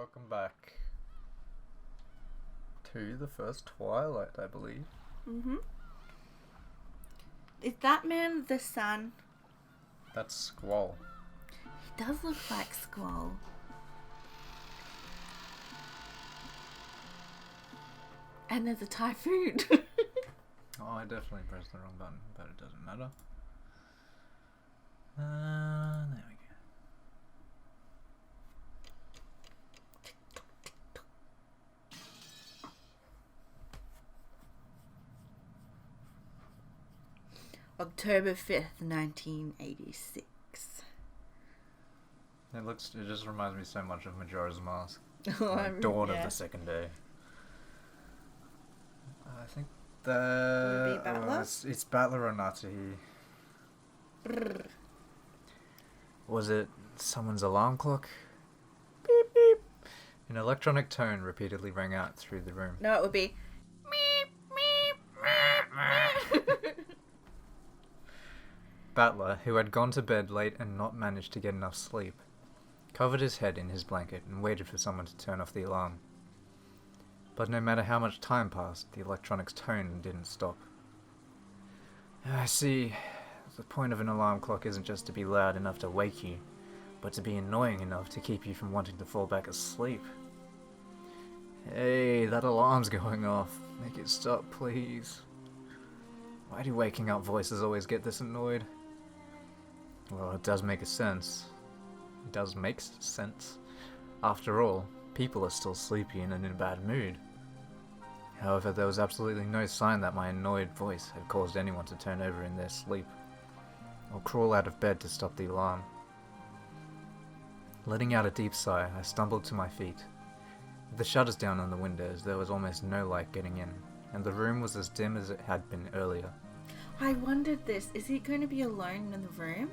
welcome back to the first Twilight, I believe. Mm-hmm. Is that man the son? That's Squall. He does look like Squall. And there's a typhoon. Oh, I definitely pressed the wrong button, but it doesn't matter. There we go. October 5th, 1986. It just reminds me so much of Majora's Mask. Oh, Like dawn of the second day. I think Would it be Battler? It's Battler or Natsuhi. Was it someone's alarm clock? Beep beep. An electronic tone repeatedly rang out through the room. No, it would be meep, meep, meep, meep. Battler, who had gone to bed late and not managed to get enough sleep, covered his head in his blanket and waited for someone to turn off the alarm. But no matter how much time passed, the electronic's tone didn't stop. I see. The point of an alarm clock isn't just to be loud enough to wake you, but to be annoying enough to keep you from wanting to fall back asleep. Hey, that alarm's going off. Make it stop, please. Why do waking up voices always get this annoyed? Well, it does make sense. It does make sense. After all, people are still sleepy and in a bad mood. However, there was absolutely no sign that my annoyed voice had caused anyone to turn over in their sleep, or crawl out of bed to stop the alarm. Letting out a deep sigh, I stumbled to my feet. With the shutters down on the windows, there was almost no light getting in, and the room was as dim as it had been earlier. I wondered this. Is he going to be alone in the room?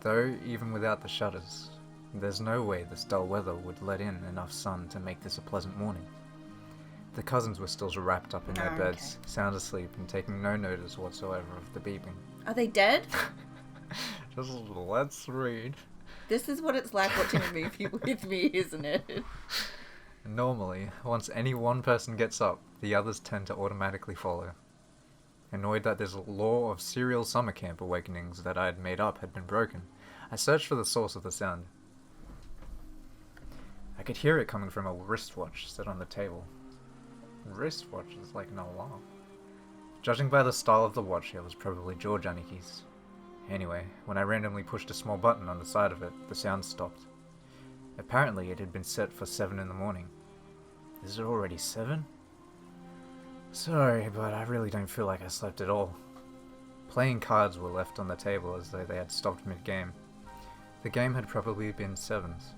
Though, even without the shutters, there's no way this dull weather would let in enough sun to make this a pleasant morning. The cousins were still wrapped up in their beds, sound asleep and taking no notice whatsoever of the beeping. Are they dead? Just let's read. This is what it's like watching a movie with me, isn't it? Normally, once any one person gets up, the others tend to automatically follow. Annoyed that this law of serial summer camp awakenings that I had made up had been broken, I searched for the source of the sound. I could hear it coming from a wristwatch set on the table. Wristwatch is like an alarm. Judging by the style of the watch, it was probably George Aniki's. Anyway, when I randomly pushed a small button on the side of it, the sound stopped. Apparently it had been set for 7 in the morning. Is it already 7? Sorry, but I really don't feel like I slept at all. Playing cards were left on the table as though they had stopped mid-game. The game had probably been 7s.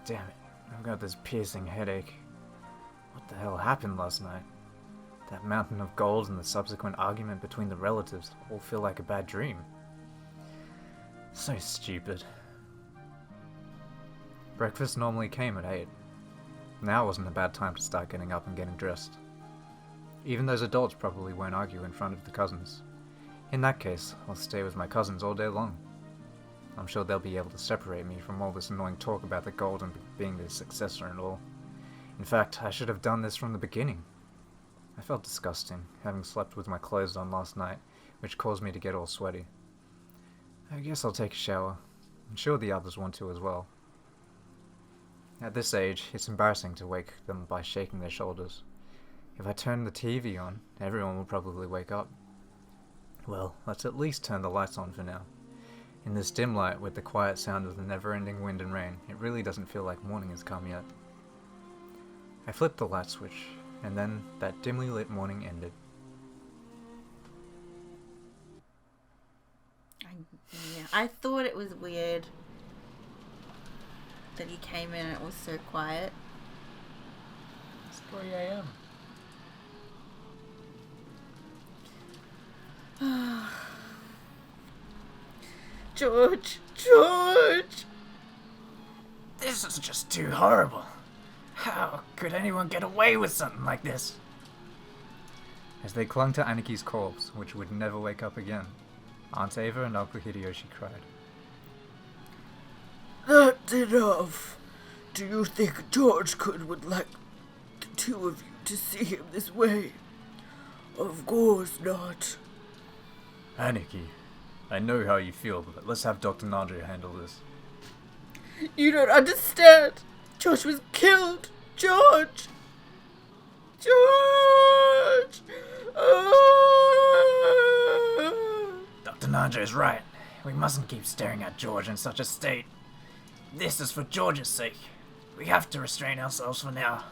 Damn it, I've got this piercing headache. What the hell happened last night? That mountain of gold and the subsequent argument between the relatives all feel like a bad dream. So stupid. Breakfast normally came at 8. Now wasn't a bad time to start getting up and getting dressed. Even those adults probably won't argue in front of the cousins. In that case, I'll stay with my cousins all day long. I'm sure they'll be able to separate me from all this annoying talk about the gold and being the successor and all. In fact, I should have done this from the beginning. I felt disgusting, having slept with my clothes on last night, which caused me to get all sweaty. I guess I'll take a shower. I'm sure the others want to as well. At this age, it's embarrassing to wake them by shaking their shoulders. If I turn the TV on, everyone will probably wake up. Well, let's at least turn the lights on for now. In this dim light, with the quiet sound of the never-ending wind and rain, it really doesn't feel like morning has come yet. I flipped the light switch, and then that dimly lit morning ended. I thought it was weird that he came in and it was so quiet. It's 3 a.m. George! This is just too horrible. How could anyone get away with something like this? As they clung to Aniki's corpse, which would never wake up again, Aunt Ava and Uncle Hideyoshi cried. That's enough. Do you think George would like the two of you to see him this way? Of course not. Aniki, I know how you feel, but let's have Dr. Nandre handle this. You don't understand. George was killed. George! Dr. Nandre is right. We mustn't keep staring at George in such a state. This is for George's sake. We have to restrain ourselves for now.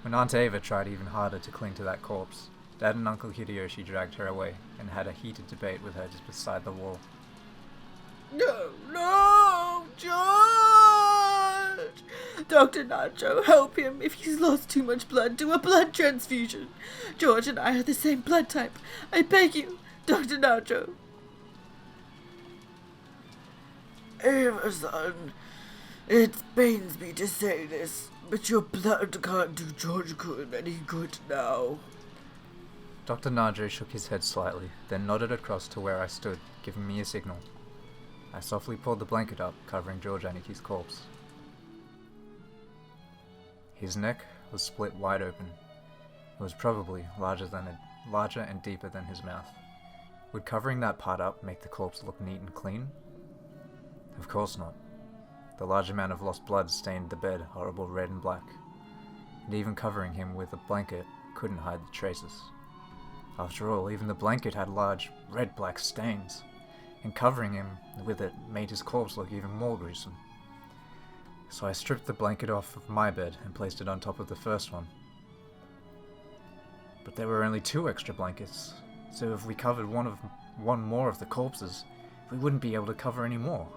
When Aunt Ava tried even harder to cling to that corpse, Dad and Uncle Hideyoshi dragged her away and had a heated debate with her just beside the wall. No, George! Dr. Nacho, help him. If he's lost too much blood, do a blood transfusion. George and I are the same blood type. I beg you, Dr. Nacho. Ava-san, it pains me to say this, but your blood can't do George-kun any good now. Dr. Nandre shook his head slightly, then nodded across to where I stood, giving me a signal. I softly pulled the blanket up, covering George Aniki's corpse. His neck was split wide open. It was probably larger and deeper than his mouth. Would covering that part up make the corpse look neat and clean? Of course not. The large amount of lost blood stained the bed horrible red and black, and even covering him with a blanket couldn't hide the traces. After all, even the blanket had large red-black stains, and covering him with it made his corpse look even more gruesome. So I stripped the blanket off of my bed and placed it on top of the first one. But there were only 2 extra blankets, so if we covered one more of the corpses, we wouldn't be able to cover any more.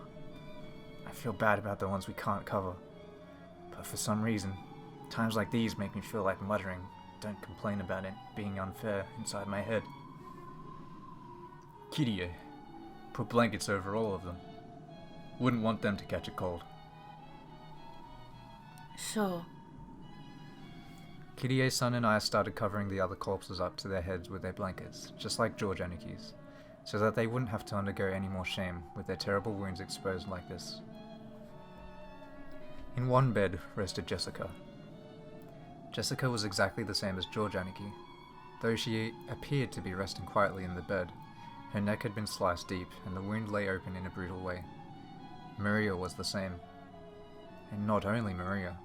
I feel bad about the ones we can't cover, but for some reason, times like these make me feel like muttering, "Don't complain about it being unfair," inside my head. Kirie, put blankets over all of them. Wouldn't want them to catch a cold. Sure. Kirie-san and I started covering the other corpses up to their heads with their blankets, just like George Aniki's, so that they wouldn't have to undergo any more shame with their terrible wounds exposed like this. In one bed rested Jessica. Jessica was exactly the same as George Aniki. Though she appeared to be resting quietly in the bed, her neck had been sliced deep and the wound lay open in a brutal way. Maria was the same. And not only Maria.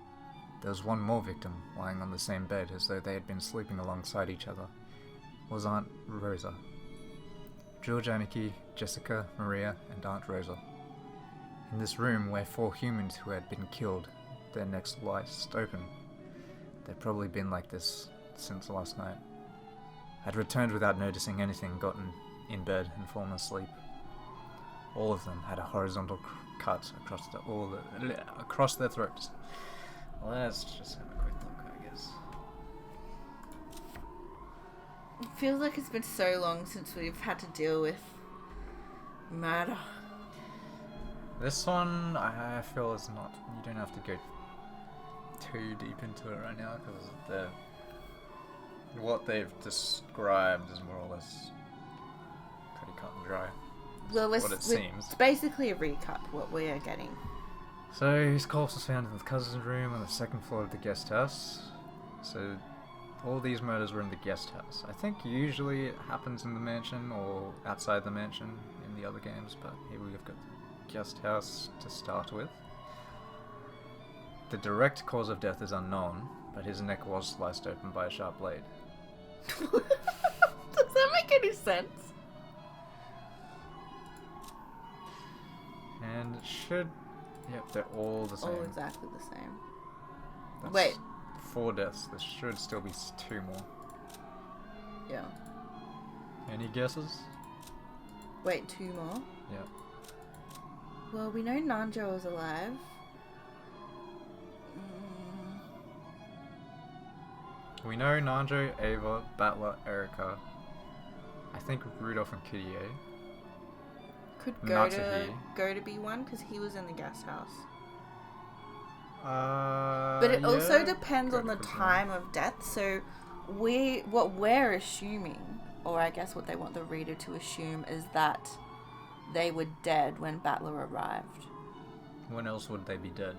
There was one more victim lying on the same bed as though they had been sleeping alongside each other. It was Aunt Rosa. George Aniki, Jessica, Maria, and Aunt Rosa. In this room where 4 humans who had been killed, their necks sliced open. They'd probably been like this since last night. I'd returned without noticing anything, gotten in bed and fallen asleep. All of them had a horizontal cut across their throats. Let's just have a quick look, I guess. It feels like it's been so long since we've had to deal with murder. This one, I feel is not. You don't have to go too deep into it right now because what they've described is more or less pretty cut and dry. Well, what it seems. It's basically a recap what we are getting. So his corpse was found in the cousin's room on the 2nd floor of the guest house. So all these murders were in the guest house. I think usually it happens in the mansion or outside the mansion in the other games, but here we've got the guest house to start with. The direct cause of death is unknown, but his neck was sliced open by a sharp blade. Does that make any sense? And it should... Yep, they're all the same. All exactly the same. That's Wait. 4 deaths. There should still be 2 more. Yeah. Any guesses? Wait, 2 more? Yep. Well, we know Nanjo is alive. We know Nanjo, Ava, Battler, Erika. I think Rudolph and Kirie. Could Natsuhi. go to be one because he was in the guest house. But But it also depends on the time of death. So what we're assuming, or I guess what they want the reader to assume, is that they were dead when Battler arrived. When else would they be dead?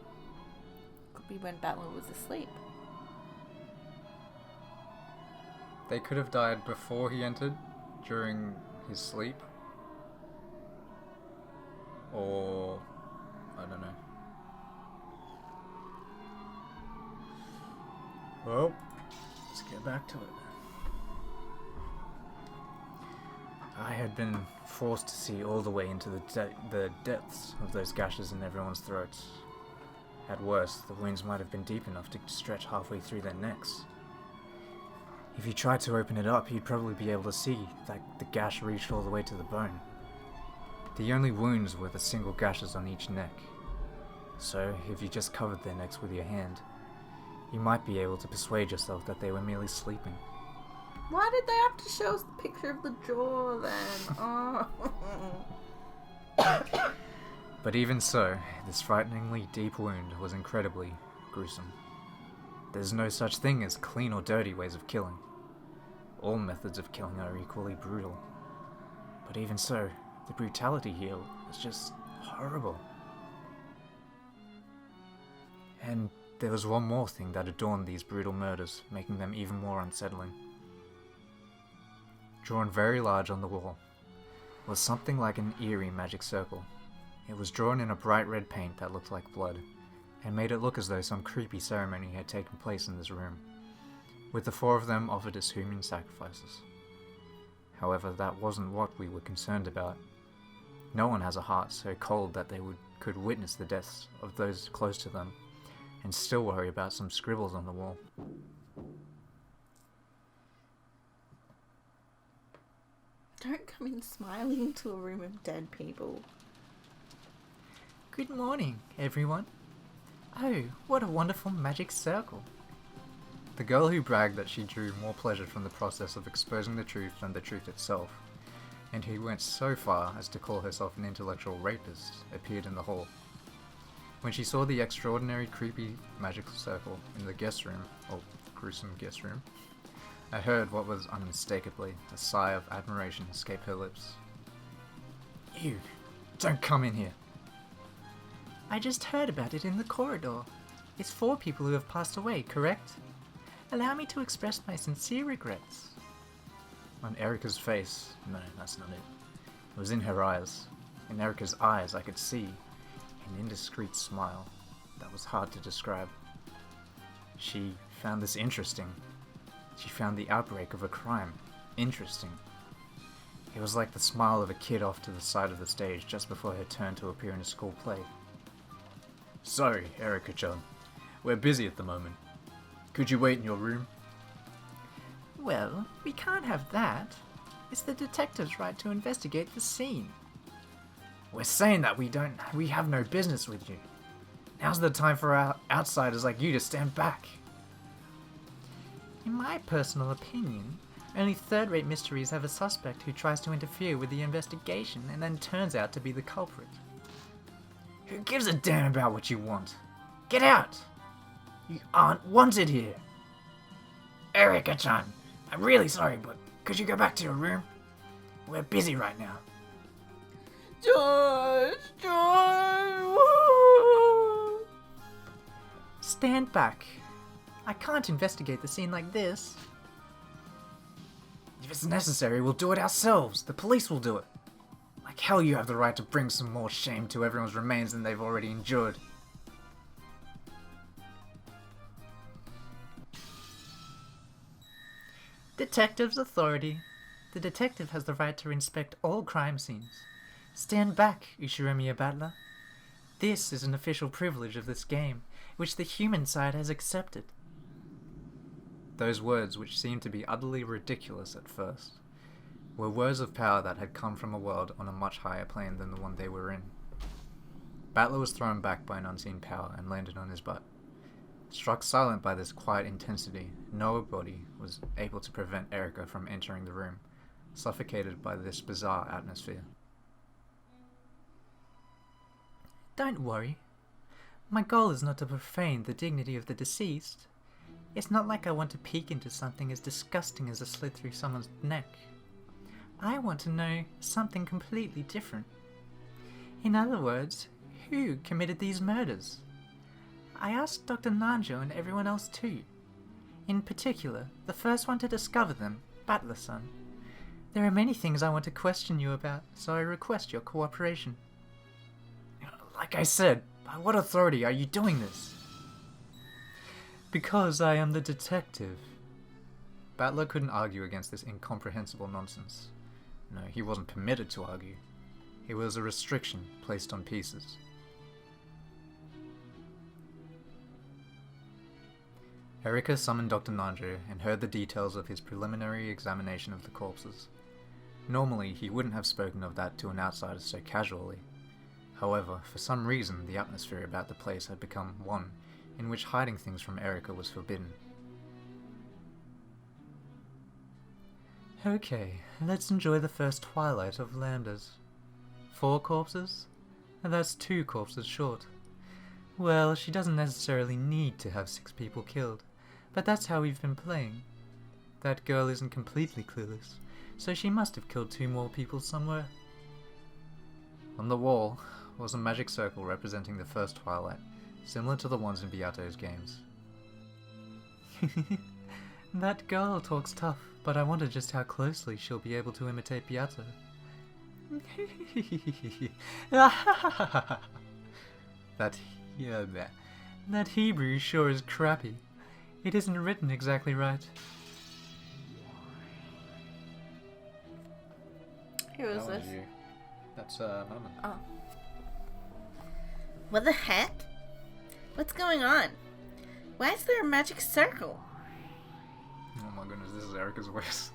Could be when Battler was asleep. They could have died before he entered, during his sleep. Or... I don't know. Well, let's get back to it. I had been forced to see all the way into the depths of those gashes in everyone's throats. At worst, the wounds might have been deep enough to stretch halfway through their necks. If you tried to open it up, you'd probably be able to see that the gash reached all the way to the bone. The only wounds were the single gashes on each neck. So, if you just covered their necks with your hand, you might be able to persuade yourself that they were merely sleeping. Why did they have to show us the picture of the jaw then? Oh. But even so, this frighteningly deep wound was incredibly gruesome. There's no such thing as clean or dirty ways of killing. All methods of killing are equally brutal. But even so, the brutality here was just horrible. And there was one more thing that adorned these brutal murders, making them even more unsettling. Drawn very large on the wall was something like an eerie magic circle. It was drawn in a bright red paint that looked like blood, and made it look as though some creepy ceremony had taken place in this room, with the four of them offered as human sacrifices. However, that wasn't what we were concerned about. No one has a heart so cold that they could witness the deaths of those close to them, and still worry about some scribbles on the wall. Don't come in smiling to a room of dead people. Good morning, everyone. Oh, what a wonderful magic circle. The girl who bragged that she drew more pleasure from the process of exposing the truth than the truth itself, and who went so far as to call herself an intellectual rapist, appeared in the hall. When she saw the extraordinary creepy magical circle in the guest room, or gruesome guest room, I heard what was unmistakably a sigh of admiration escape her lips. You, don't come in here. I just heard about it in the corridor. It's 4 people who have passed away, correct? Allow me to express my sincere regrets. On Erica's face, no, that's not it. It was in her eyes. In Erica's eyes I could see an indiscreet smile that was hard to describe. She found this interesting. She found the outbreak of a crime interesting. It was like the smile of a kid off to the side of the stage just before her turn to appear in a school play. Sorry, Erica-chan. We're busy at the moment. Could you wait in your room? Well, we can't have that. It's the detective's right to investigate the scene. We're saying that we have no business with you. Now's the time for our outsiders like you to stand back. In my personal opinion, only third-rate mysteries have a suspect who tries to interfere with the investigation and then turns out to be the culprit. Who gives a damn about what you want? Get out! You aren't wanted here! Erica-chan, I'm really sorry, but could you go back to your room? We're busy right now. George! Stand back. I can't investigate the scene like this. If it's necessary, we'll do it ourselves. The police will do it. Like hell you have the right to bring some more shame to everyone's remains than they've already endured. Detective's authority. The detective has the right to inspect all crime scenes. Stand back, Ushiromiya Battler. This is an official privilege of this game, which the human side has accepted. Those words, which seemed to be utterly ridiculous at first, were words of power that had come from a world on a much higher plane than the one they were in. Battler was thrown back by an unseen power and landed on his butt. Struck silent by this quiet intensity, nobody was able to prevent Erica from entering the room, suffocated by this bizarre atmosphere. Don't worry. My goal is not to profane the dignity of the deceased. It's not like I want to peek into something as disgusting as a slit through someone's neck. I want to know something completely different. In other words, who committed these murders. I asked Dr. Nanjo and everyone else too. In particular, the first one to discover them, Butler-san. There are many things I want to question you about, so I request your cooperation. Like I said, by what authority are you doing this? Because I am the detective. Battler couldn't argue against this incomprehensible nonsense. No, he wasn't permitted to argue. It was a restriction placed on pieces. Erika summoned Dr. Nanjo and heard the details of his preliminary examination of the corpses. Normally, he wouldn't have spoken of that to an outsider so casually. However, for some reason, the atmosphere about the place had become one in which hiding things from Erika was forbidden. Okay, let's enjoy the first twilight of Lambdas. 4 corpses? And that's 2 corpses short. Well, she doesn't necessarily need to have 6 people killed, but that's how we've been playing. That girl isn't completely clueless, so she must have killed 2 more people somewhere. On the wall was a magic circle representing the first twilight, similar to the ones in Beato's games. That girl talks tough, but I wonder just how closely she'll be able to imitate Beato. That Hebrew sure is crappy. It isn't written exactly right. Who is this? That's Mama. Oh. What the heck? What's going on? Why is there a magic circle? Oh my goodness, this is Erika's voice.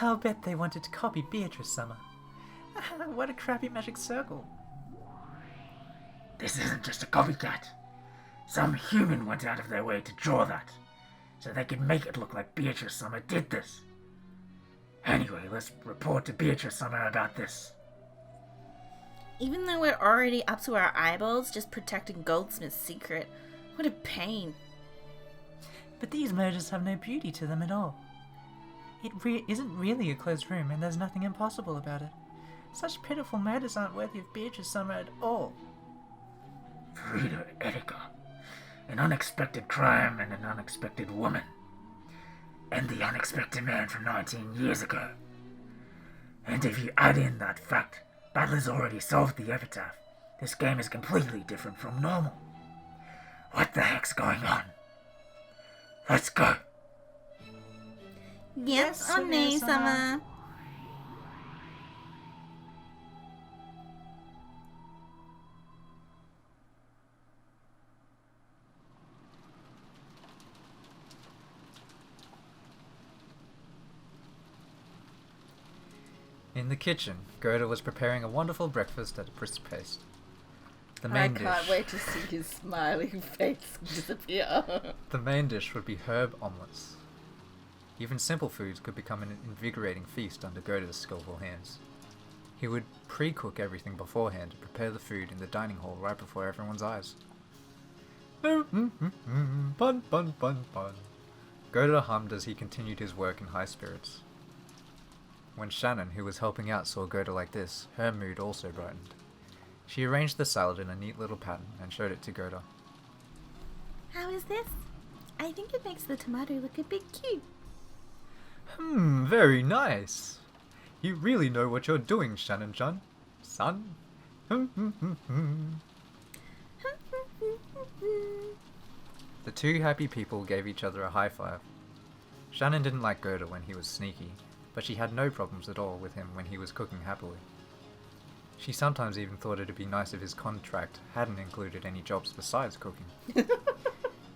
I'll bet they wanted to copy Beatrice Summer. What a crappy magic circle. This isn't just a copycat. Some human went out of their way to draw that, so they could make it look like Beatrice Summer did this. Anyway, let's report to Beatrice Summer about this. Even though we're already up to our eyeballs just protecting Goldsmith's secret, what a pain. But these murders have no beauty to them at all. It isn't really a closed room, and there's nothing impossible about it. Such pitiful murders aren't worthy of Beatrice Summer at all. Frida Erika. An unexpected crime and an unexpected woman. And the unexpected man from 19 years ago. And if you add in that fact, Battler's already solved the epitaph. This game is completely different from normal. What the heck's going on? Let's go. Yes or nay, Summer? In the kitchen, Gerda was preparing a wonderful breakfast at a brisk pace. The I main can't dish, wait to see his smiling face disappear. The main dish would be herb omelets. Even simple foods could become an invigorating feast under Gerda's skillful hands. He would pre-cook everything beforehand to prepare the food in the dining hall right before everyone's eyes. Bun, bun, bun, bun. Gerda hummed as he continued his work in high spirits. When Shannon, who was helping out, saw Gerda like this, her mood also brightened. She arranged the salad in a neat little pattern and showed it to Gerda. How is this? I think it makes the tomato look a bit cute. Very nice. You really know what you're doing, Shannon-chan. Son? The two happy people gave each other a high five. Shannon didn't like Gerda when he was sneaky, but she had no problems at all with him when he was cooking happily. She sometimes even thought it'd be nice if his contract hadn't included any jobs besides cooking.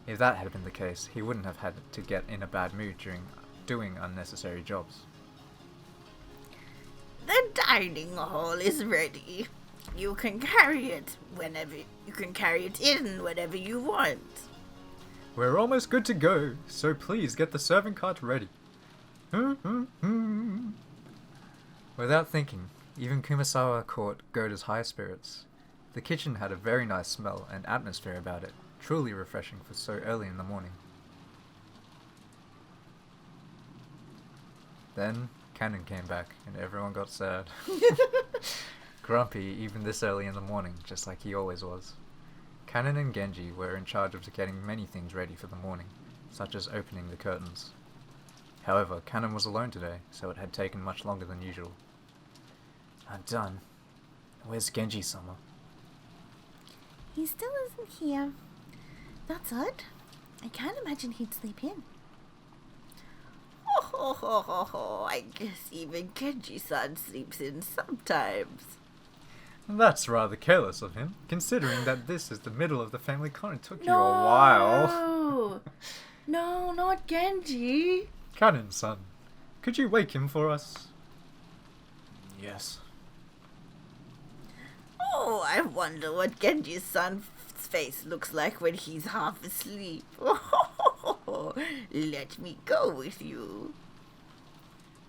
If that had been the case, he wouldn't have had to get in a bad mood during doing unnecessary jobs. The dining hall is ready. You can carry it in whenever you want. We're almost good to go, so please get the serving cart ready. Without thinking, even Kumasawa caught Gerda's high spirits. The kitchen had a very nice smell and atmosphere about it, truly refreshing for so early in the morning. Then, Cannon came back, and everyone got sad. Grumpy even this early in the morning, just like he always was. Kanon and Genji were in charge of getting many things ready for the morning, such as opening the curtains. However, Kanon was alone today, so it had taken much longer than usual. I'm done. Where's Genji-sama? He still isn't here. That's odd. I can't imagine he'd sleep in. I guess even Genji-san sleeps in sometimes. That's rather careless of him, considering that this is the middle of the family con. It took you a while. No, not Genji. Kanon-san, could you wake him for us? Yes. Oh, I wonder what Genji-san's face looks like when he's half asleep. Let me go with you.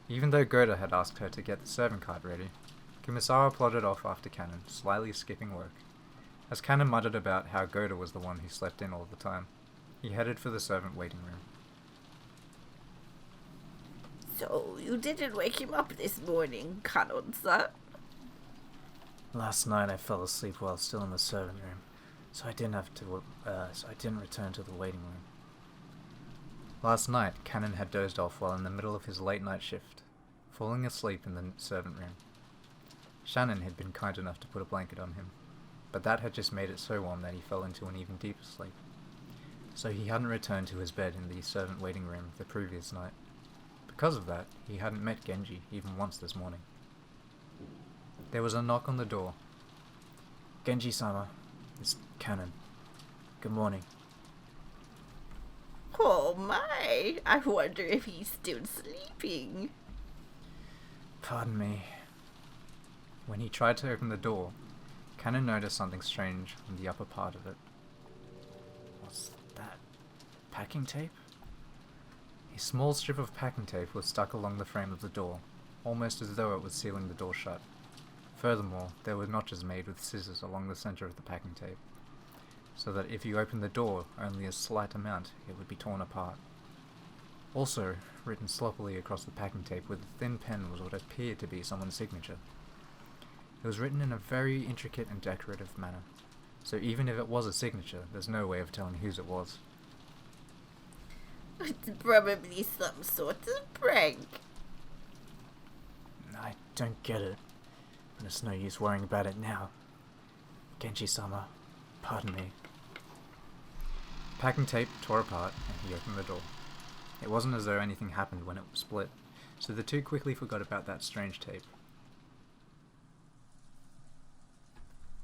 Even though Goda had asked her to get the servant cart ready, Kumasawa plodded off after Kanon, slyly skipping work. As Kanon muttered about how Goda was the one who slept in all the time, he headed for the servant waiting room. So, you didn't wake him up this morning, Kanon-san? Last night I fell asleep while still in the servant room, so I didn't return to the waiting room. Last night, Kanon had dozed off while in the middle of his late night shift, falling asleep in the servant room. Shannon had been kind enough to put a blanket on him, but that had just made it so warm that he fell into an even deeper sleep. So he hadn't returned to his bed in the servant waiting room the previous night. Because of that, he hadn't met Genji even once this morning. There was a knock on the door. Genji-sama, it's Kanon. Good morning. Oh my, I wonder if he's still sleeping. Pardon me. When he tried to open the door, Kanon noticed something strange on the upper part of it. What's that? Packing tape? A small strip of packing tape was stuck along the frame of the door, almost as though it was sealing the door shut. Furthermore, there were notches made with scissors along the center of the packing tape, so that if you opened the door only a slight amount, it would be torn apart. Also, written sloppily across the packing tape with a thin pen was what appeared to be someone's signature. It was written in a very intricate and decorative manner, so even if it was a signature, there's no way of telling whose it was. It's probably some sort of prank. I don't get it, but it's no use worrying about it now. Genji-sama, pardon me. Packing tape tore apart, and he opened the door. It wasn't as though anything happened when it split, so the two quickly forgot about that strange tape.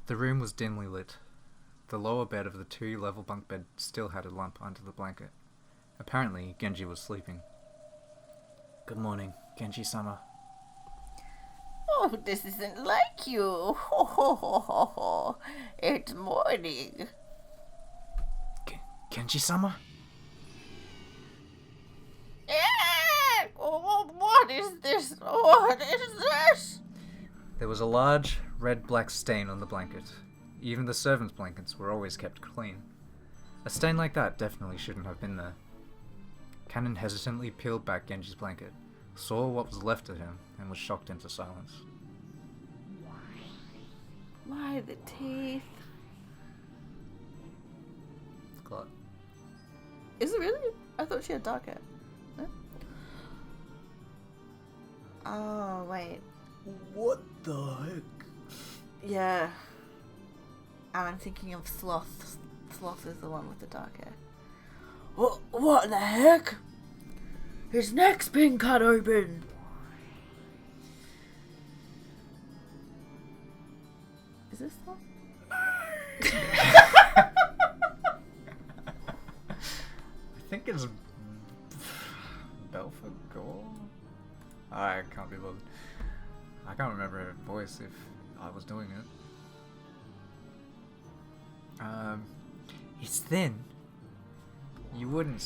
The room was dimly lit. The lower bed of the two-level bunk bed still had a lump under the blanket. Apparently, Genji was sleeping. Good morning, Genji-sama. Oh, this isn't like you. Ho ho ho ho ho. It's morning. Genji-sama? Oh, what is this? What is this? There was a large, red-black stain on the blanket. Even the servants' blankets were always kept clean. A stain like that definitely shouldn't have been there. Kanon hesitantly peeled back Genji's blanket, saw what was left of him, and was shocked into silence. Why the teeth? Glot. Is it really? I thought she had dark hair. No? Oh, wait. What the heck? Yeah. And I'm thinking of Sloth. Sloth is the one with the dark hair. What the heck? His neck's been cut open. Is this Sloth? I think it's Belphegor? I can't be bothered. I can't remember her voice if I was doing it. It's thin. You wouldn't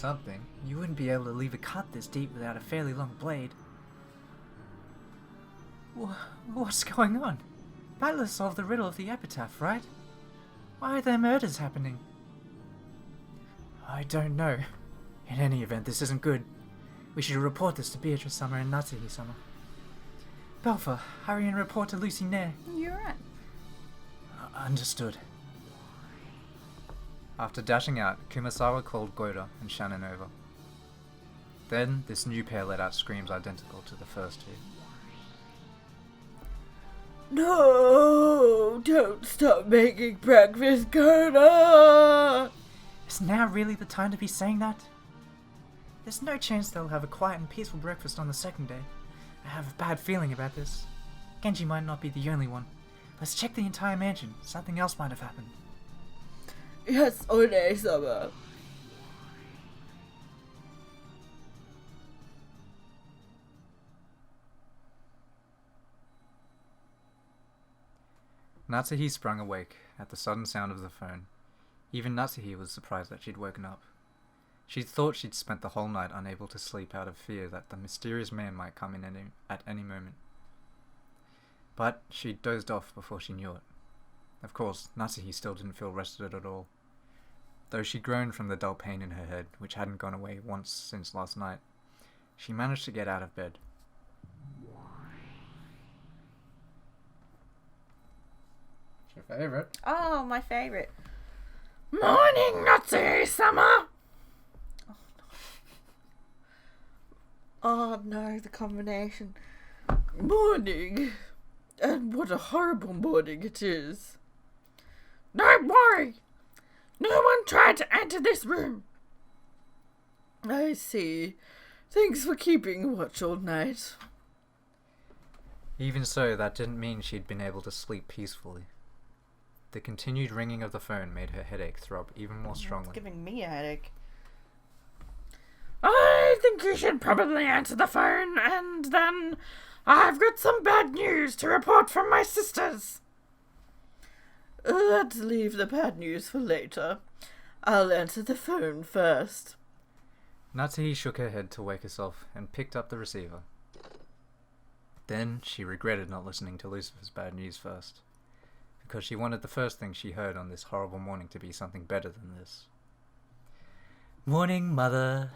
be able to leave a cut this deep without a fairly long blade. What's going on? Battler solved the riddle of the epitaph, right? Why are there murders happening? I don't know. In any event, this isn't good. We should report this to Beatrice-sama and Natsuhi-sama. Belfer, hurry and report to Lucy Nair. You're right. Understood. After dashing out, Kumasawa called Goda and Shannon over. Then, this new pair let out screams identical to the first two. No, don't stop making breakfast, Koro! Is now really the time to be saying that? There's no chance they'll have a quiet and peaceful breakfast on the second day. I have a bad feeling about this. Genji might not be the only one. Let's check the entire mansion. Something else might have happened. Yes, One-sama. Natsuhi sprung awake at the sudden sound of the phone. Even Natsuhi was surprised that she'd woken up. She thought she'd spent the whole night unable to sleep out of fear that the mysterious man might come in at any moment. But she'd dozed off before she knew it. Of course, Natsuhi still didn't feel rested at all. Though she groaned from the dull pain in her head, which hadn't gone away once since last night, she managed to get out of bed. What's your favourite? Oh, my favourite. Morning, Natsuhi-sama! Oh no, the combination. Morning. And what a horrible morning it is. Don't worry. No one tried to enter this room. I see. Thanks for keeping watch all night. Even so, that didn't mean she'd been able to sleep peacefully. The continued ringing of the phone made her headache throb even more strongly. It's giving me a headache. I think you should probably answer the phone, and then I've got some bad news to report from my sisters. Let's leave the bad news for later. I'll answer the phone first. Natsuhi shook her head to wake herself and picked up the receiver. Then she regretted not listening to Lucifer's bad news first, because she wanted the first thing she heard on this horrible morning to be something better than this. Morning, Mother.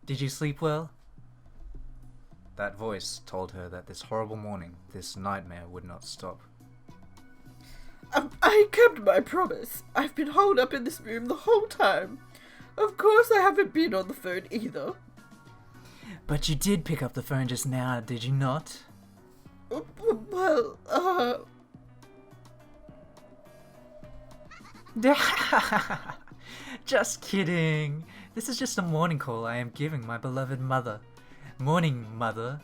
Did you sleep well? That voice told her that this horrible morning, this nightmare, would not stop. I kept my promise. I've been holed up in this room the whole time. Of course I haven't been on the phone either. But you did pick up the phone just now, did you not? Well, Just kidding. This is just a morning call I am giving my beloved mother. Morning, Mother.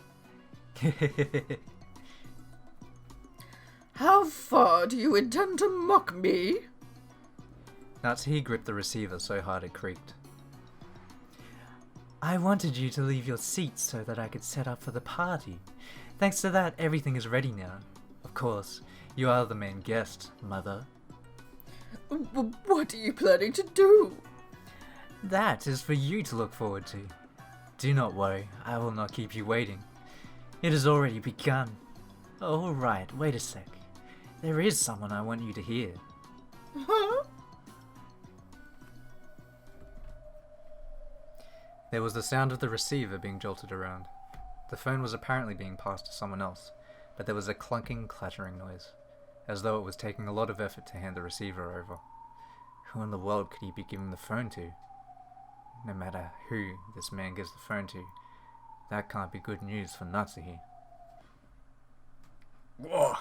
How far do you intend to mock me? Natsuhi gripped the receiver so hard it creaked. I wanted you to leave your seat so that I could set up for the party. Thanks to that, everything is ready now. Of course, you are the main guest, Mother. What are you planning to do? That is for you to look forward to. Do not worry, I will not keep you waiting. It has already begun. Oh right, wait a sec. There is someone I want you to hear. Huh? There was the sound of the receiver being jolted around. The phone was apparently being passed to someone else, but there was a clunking, clattering noise, as though it was taking a lot of effort to hand the receiver over. Who in the world could he be giving the phone to? No matter who this man gives the phone to, that can't be good news for Natsuhi. Whoa!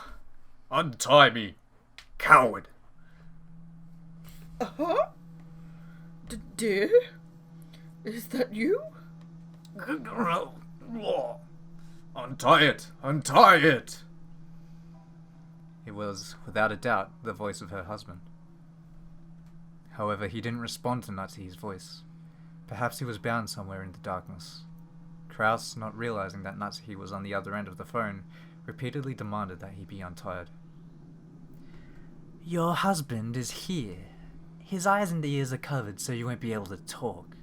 Untie me! Coward! Uh-huh? Dear? Is that you? Untie it! Untie it! It was, without a doubt, the voice of her husband. However, he didn't respond to Natsuhi's voice. Perhaps he was bound somewhere in the darkness. Kraus, not realizing that Natsuhi was on the other end of the phone, repeatedly demanded that he be untied. Your husband is here. His eyes and ears are covered so you won't be able to talk.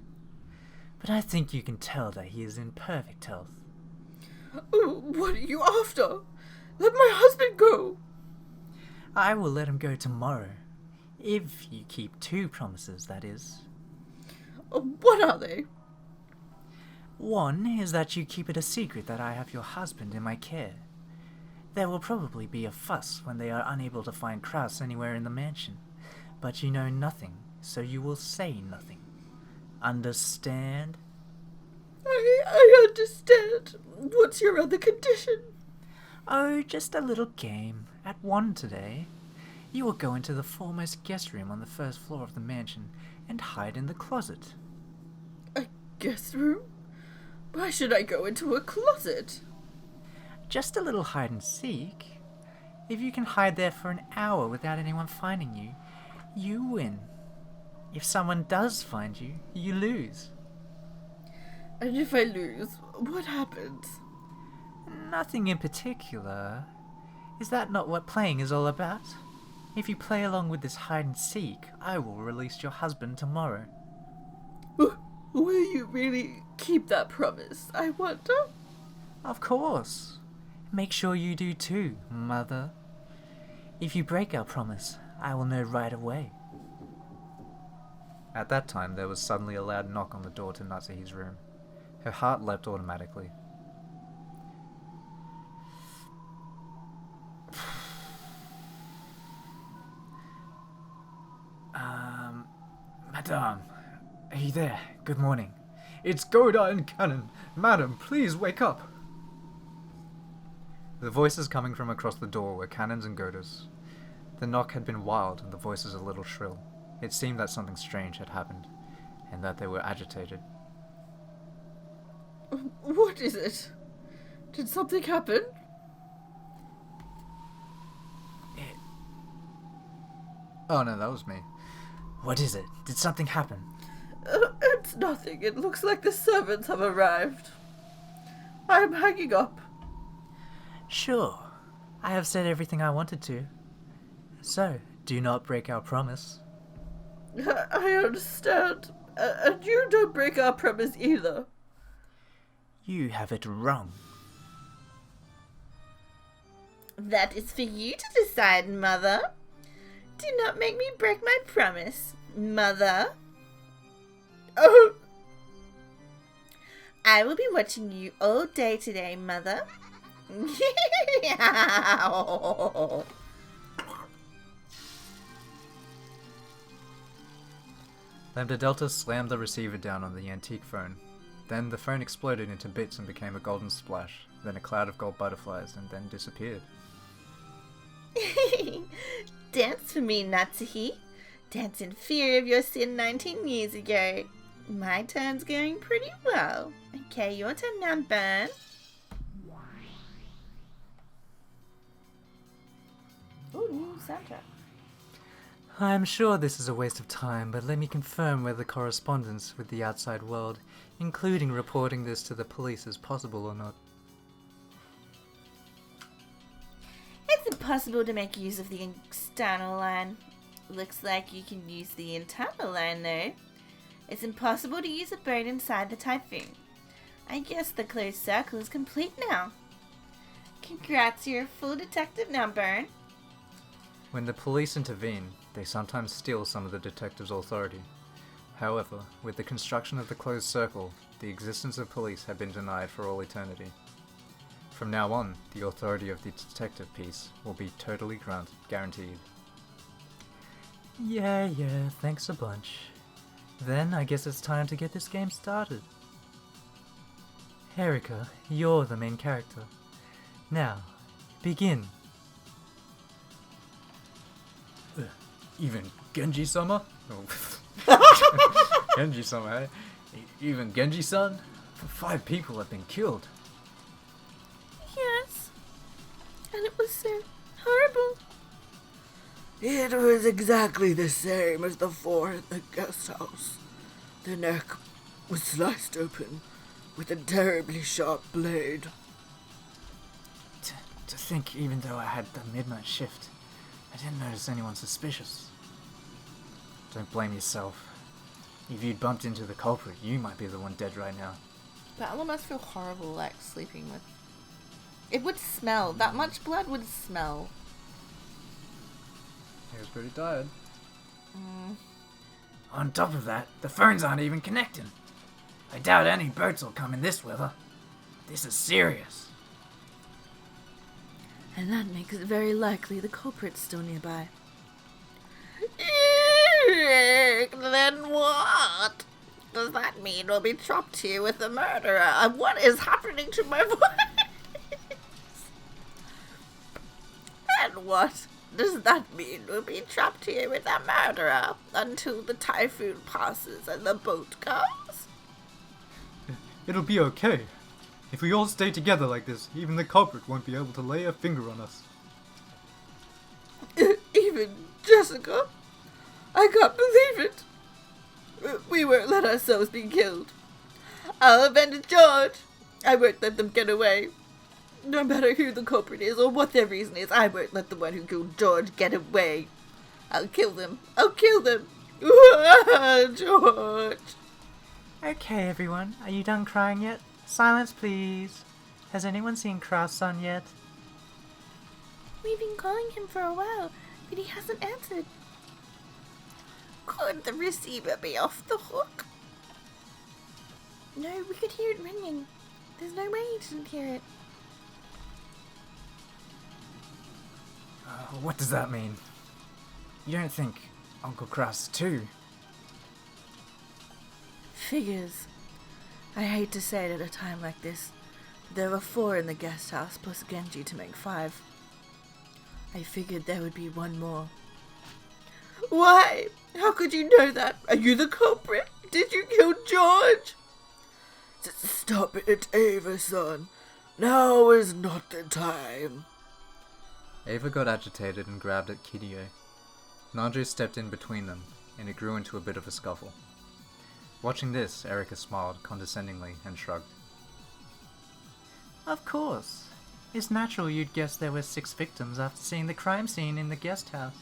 But I think you can tell that he is in perfect health. What are you after? Let my husband go! I will let him go tomorrow. If you keep 2 promises, that is. What are they? One is that you keep it a secret that I have your husband in my care. There will probably be a fuss when they are unable to find Kraus anywhere in the mansion. But you know nothing, so you will say nothing. Understand? I understand. What's your other condition? Oh, just a little game. At 1 today. You will go into the foremost guest room on the first floor of the mansion and hide in the closet. A guest room? Why should I go into a closet? Just a little hide and seek. If you can hide there for an hour without anyone finding you, you win. If someone does find you, you lose. And if I lose, what happens? Nothing in particular. Is that not what playing is all about? If you play along with this hide and seek, I will release your husband tomorrow. Will you really keep that promise, I wonder? Of course. Make sure you do too, Mother. If you break our promise, I will know right away. At that time, there was suddenly a loud knock on the door to Natsuhi's room. Her heart leapt automatically. Madame, are you there? Good morning. It's Goda and Cannon! Madam, please wake up! The voices coming from across the door were Cannon's and Goda's. The knock had been wild and the voices a little shrill. It seemed that something strange had happened, and that they were agitated. What is it? Did something happen? Oh no, that was me. What is it? Did something happen? It's nothing. It looks like the servants have arrived. I'm hanging up. Sure. I have said everything I wanted to. So, do not break our promise. I understand. And you don't break our promise either. You have it wrong. That is for you to decide, Mother. Do not make me break my promise, Mother. Oh! I will be watching you all day today, Mother. Lambda Delta slammed the receiver down on the antique phone. Then the phone exploded into bits and became a golden splash, then a cloud of gold butterflies, and then disappeared. Dance for me, Natsuhi. Dance in fear of your sin 19 years ago. My turn's going pretty well. Okay, your turn now, Burn. Ooh, new soundtrack. I'm sure this is a waste of time, but let me confirm whether correspondence with the outside world, including reporting this to the police, is possible or not. It's impossible to make use of the external line. Looks like you can use the internal line, though. It's impossible to use a boat inside the typhoon. I guess the closed circle is complete now. Congrats, you're a full detective now, Burn. When the police intervene, they sometimes steal some of the detective's authority. However, with the construction of the closed circle, the existence of police had been denied for all eternity. From now on, the authority of the detective piece will be totally guaranteed. Yeah, thanks a bunch. Then I guess it's time to get this game started. Erika, you're the main character. Now, begin. Even Genji-sama? Oh. Genji-sama, eh? Even Genji-san? 5 people have been killed. Yes. And it was so horrible. It was exactly the same as the 4 at the guest house. The neck was sliced open with a terribly sharp blade. To think even though I had the midnight shift, I didn't notice anyone suspicious. Don't blame yourself. If you'd bumped into the culprit, you might be the one dead right now. That one must feel horrible, like sleeping with. It would smell. That much blood would smell. He was pretty tired. On top of that, the phones aren't even connecting. I doubt any boats will come in this weather. This is serious. And that makes it very likely the culprit's still nearby. Then what? Does that mean we'll be trapped here with the murderer? What is happening to my voice? And what does that mean we'll be trapped here with the murderer until the typhoon passes and the boat comes? It'll be okay. If we all stay together like this, even the culprit won't be able to lay a finger on us. Even Jessica? I can't believe it. We won't let ourselves be killed. I'll avenge George. I won't let them get away. No matter who the culprit is or what their reason is, I won't let the one who killed George get away. I'll kill them. I'll kill them. George. Okay, everyone, are you done crying yet? Silence, please. Has anyone seen Cross-Sun yet? We've been calling him for a while, but he hasn't answered. Could the receiver be off the hook? No, we could hear it ringing. There's no way he didn't hear it. What does that mean? You don't think Uncle Cross too? Figures. I hate to say it at a time like this. There were 4 in the guest house plus Genji to make 5. I figured there would be one more. Why? How could you know that? Are you the culprit? Did you kill George? Stop it, Ava-san. Now is not the time. Ava got agitated and grabbed at Kirie. Nandre stepped in between them, and it grew into a bit of a scuffle. Watching this, Erika smiled condescendingly and shrugged. Of course. It's natural you'd guess there were 6 victims after seeing the crime scene in the guest house.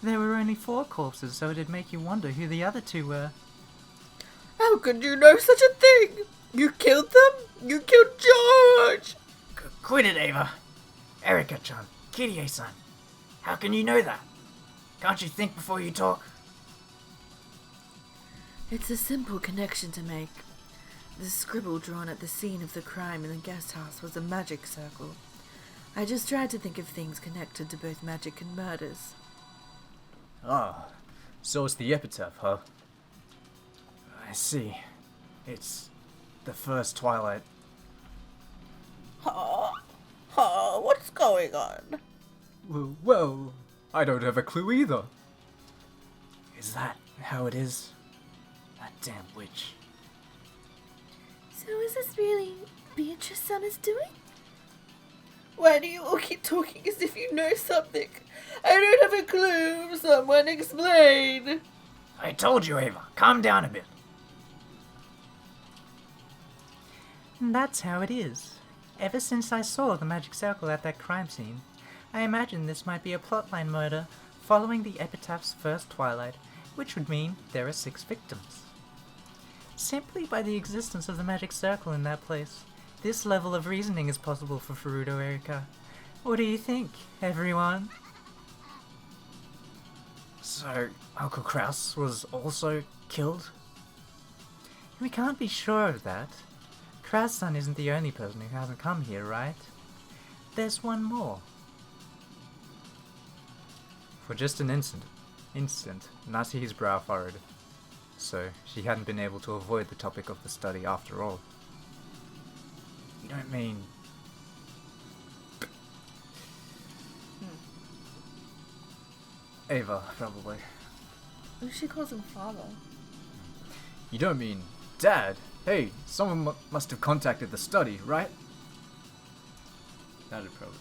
There were only 4 corpses, so it'd make you wonder who the other 2 were. How could you know such a thing? You killed them? You killed George! Quit it, Ava. Erika-chan, Kirie-san. How can you know that? Can't you think before you talk? It's a simple connection to make. The scribble drawn at the scene of the crime in the guest house was a magic circle. I just tried to think of things connected to both magic and murders. Ah, so it's the epitaph, huh? I see. It's the first Twilight. What's going on? Well, I don't have a clue either. Is that how it is? That damn witch. So is this really Beatrice-sama's doing? Why do you all keep talking as if you know something? I don't have a clue. Someone explain. I told you, Ava. Calm down a bit. That's how it is. Ever since I saw the magic circle at that crime scene, I imagined this might be a plotline murder following the epitaph's first Twilight, which would mean there are 6 victims. Simply by the existence of the magic circle in that place, this level of reasoning is possible for Furuto Erika. What do you think, everyone? So, Uncle Kraus was also killed? We can't be sure of that. Kraus-san isn't the only person who hasn't come here, right? There's one more. For just an instant, Natsuhi's brow furrowed. So, she hadn't been able to avoid the topic of the study after all. You don't mean... Ava, probably. She calls him father. You don't mean Dad? Hey, someone must have contacted the study, right? That'd probably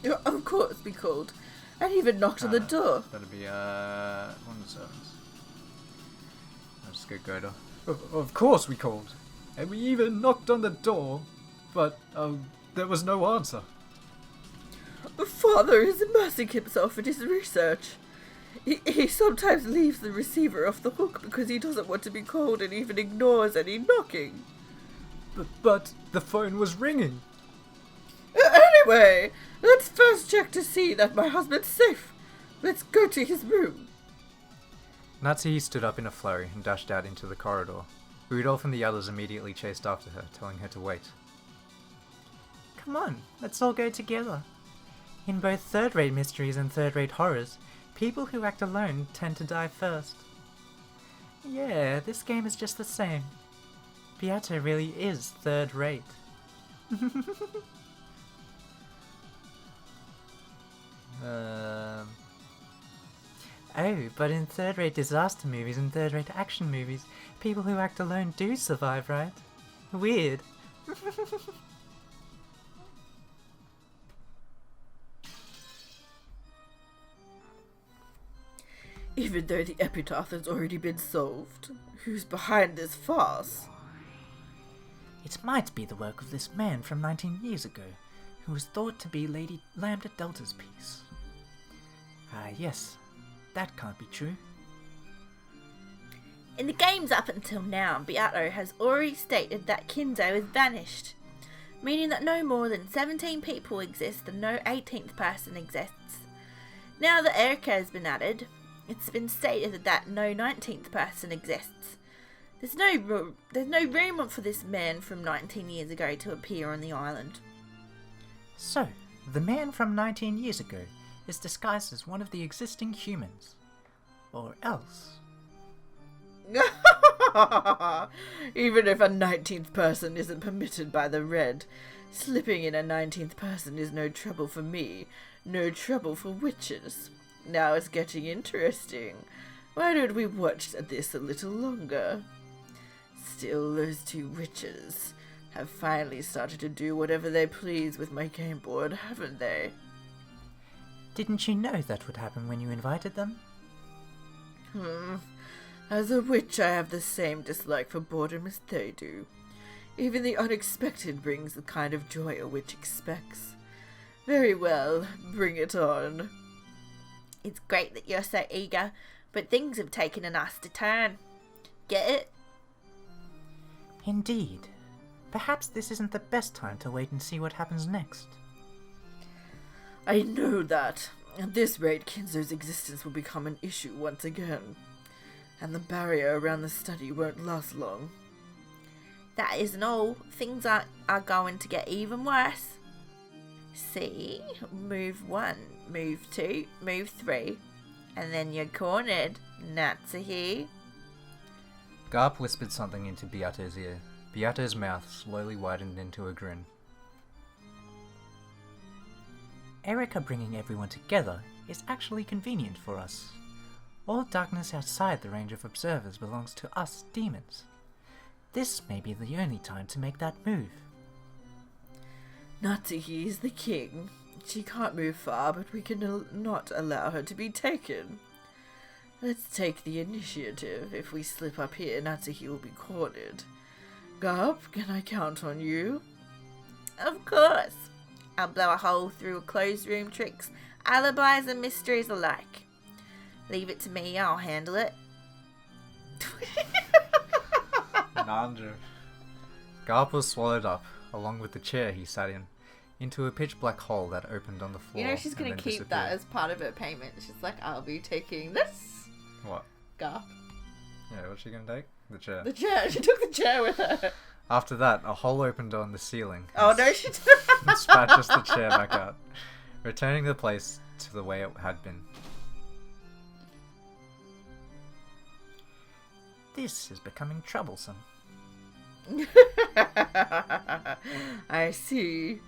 be it. Of course we called. And even knocked on the door. That'd be, one of the servants. I'll just get Godo. Of course we called. And we even knocked on the door, but, there was no answer. Father is immersing himself in his research. He sometimes leaves the receiver off the hook because he doesn't want to be called and even ignores any knocking. But the phone was ringing. Anyway, let's first check to see that my husband's safe. Let's go to his room. Natsuhi stood up in a flurry and dashed out into the corridor. Rudolph and the others immediately chased after her, telling her to wait. Come on, let's all go together. In both third-rate mysteries and third-rate horrors, people who act alone tend to die first. Yeah, this game is just the same. Beato really is third-rate. Oh, but in third-rate disaster movies and third-rate action movies, people who act alone do survive, right? Weird. Even though the epitaph has already been solved, who's behind this farce? It might be the work of this man from 19 years ago, who was thought to be Lady Lambda Delta's piece. Ah, yes. That can't be true. In the games up until now, Beato has already stated that Kinzo is vanished, meaning that no more than 17 people exist and no 18th person exists. Now that Erica has been added, it's been stated that no 19th person exists. There's no room for this man from 19 years ago to appear on the island. So, the man from 19 years ago is disguised as one of the existing humans. Or else. Even if a 19th person isn't permitted by the red, slipping in a 19th person is no trouble for me, no trouble for witches. Now it's getting interesting. Why don't we watch this a little longer? Still, those two witches have finally started to do whatever they please with my game board, haven't they? Didn't you know that would happen when you invited them? As a witch, I have the same dislike for boredom as they do. Even the unexpected brings the kind of joy a witch expects. Very well, bring it on. It's great that you're so eager, but things have taken a nasty turn. Get it? Indeed. Perhaps this isn't the best time to wait and see what happens next. I know that. At this rate, Kinzo's existence will become an issue once again. And the barrier around the study won't last long. That isn't all. Things are going to get even worse. See? Move 1, move 2, move 3. And then you're cornered. Natsuhi. Garp whispered something into Beato's ear. Beato's mouth slowly widened into a grin. Erica bringing everyone together is actually convenient for us. All darkness outside the range of observers belongs to us demons. This may be the only time to make that move. Natsuhi is the king. She can't move far, but we can not allow her to be taken. Let's take the initiative. If we slip up here, Natsuhi will be cornered. Garp, can I count on you? Of course. I'll blow a hole through a closed room tricks, alibis and mysteries alike. Leave it to me, I'll handle it. Nandra. Garp was swallowed up, along with the chair he sat in, into a pitch-black hole that opened on the floor. You know she's going to keep that as part of her payment. She's like, I'll be taking this. What? Garp. Yeah, what's she going to take? The chair. The chair. She took the chair with her. After that, a hole opened on the ceiling. Oh no, she didn't. And spat just the chair back out, returning the place to the way it had been. This is becoming troublesome. I see.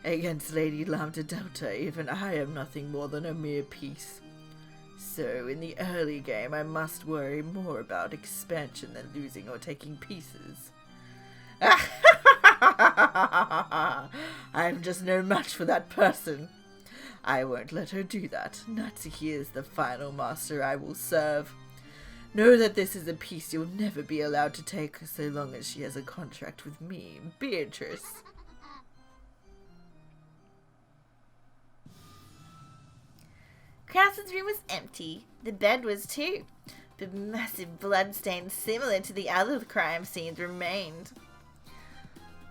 Against Lady Lambda Delta, even I am nothing more than a mere piece. So, in the early game, I must worry more about expansion than losing or taking pieces. I'm just no match for that person. I won't let her do that. Natsuhi is the final master I will serve. Know that this is a piece you'll never be allowed to take so long as she has a contract with me, Beatrice. Krausen's room was empty. The bed was too. The massive bloodstains similar to the other crime scenes remained.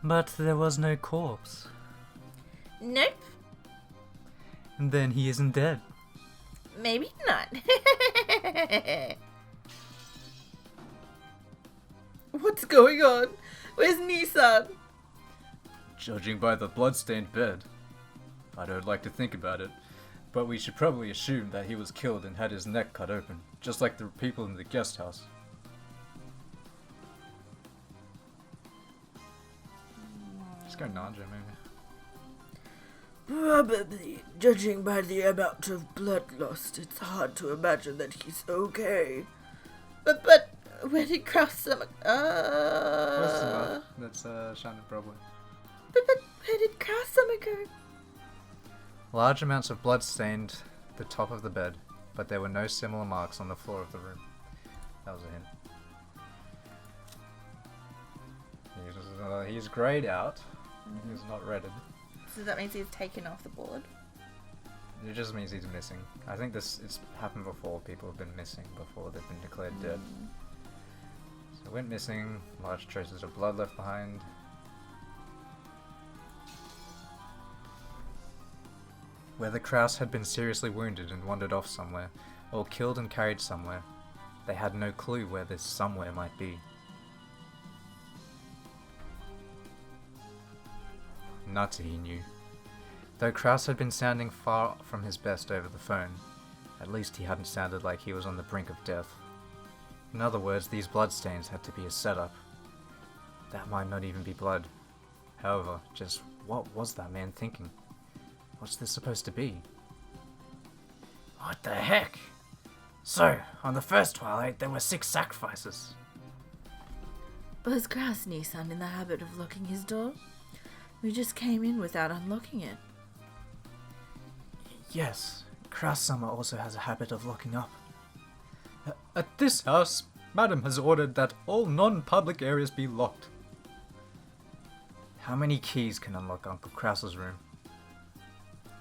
But there was no corpse. Nope. And then he isn't dead. Maybe not. What's going on? Where's Nissan? Judging by the bloodstained bed, I don't like to think about it, but we should probably assume that he was killed and had his neck cut open, just like the people in the guest house. Let's go Nanja, maybe. Probably. Judging by the amount of blood lost, it's hard to imagine that he's okay. But where did Krasama... That's Shannon probably. But where did Krasama go? Large amounts of blood stained the top of the bed, but there were no similar marks on the floor of the room. That was a hint. He's grayed out. He's not redded. So that means he's taken off the board. It just means he's missing. I think it's happened before. People have been missing before they've been declared dead. So went missing. Large traces of blood left behind. Whether Kraus had been seriously wounded and wandered off somewhere, or killed and carried somewhere, they had no clue where this somewhere might be. Natsuhi knew. Though Kraus had been sounding far from his best over the phone, at least he hadn't sounded like he was on the brink of death. In other words, these bloodstains had to be a setup. That might not even be blood. However, just what was that man thinking? What's this supposed to be? What the heck? So, on the first Twilight, there were 6 sacrifices. Was Kraus-Nissan in the habit of locking his door? We just came in without unlocking it. Yes, Kraus-sama also has a habit of locking up. At this house, Madam has ordered that all non-public areas be locked. How many keys can unlock Uncle Kraus's room?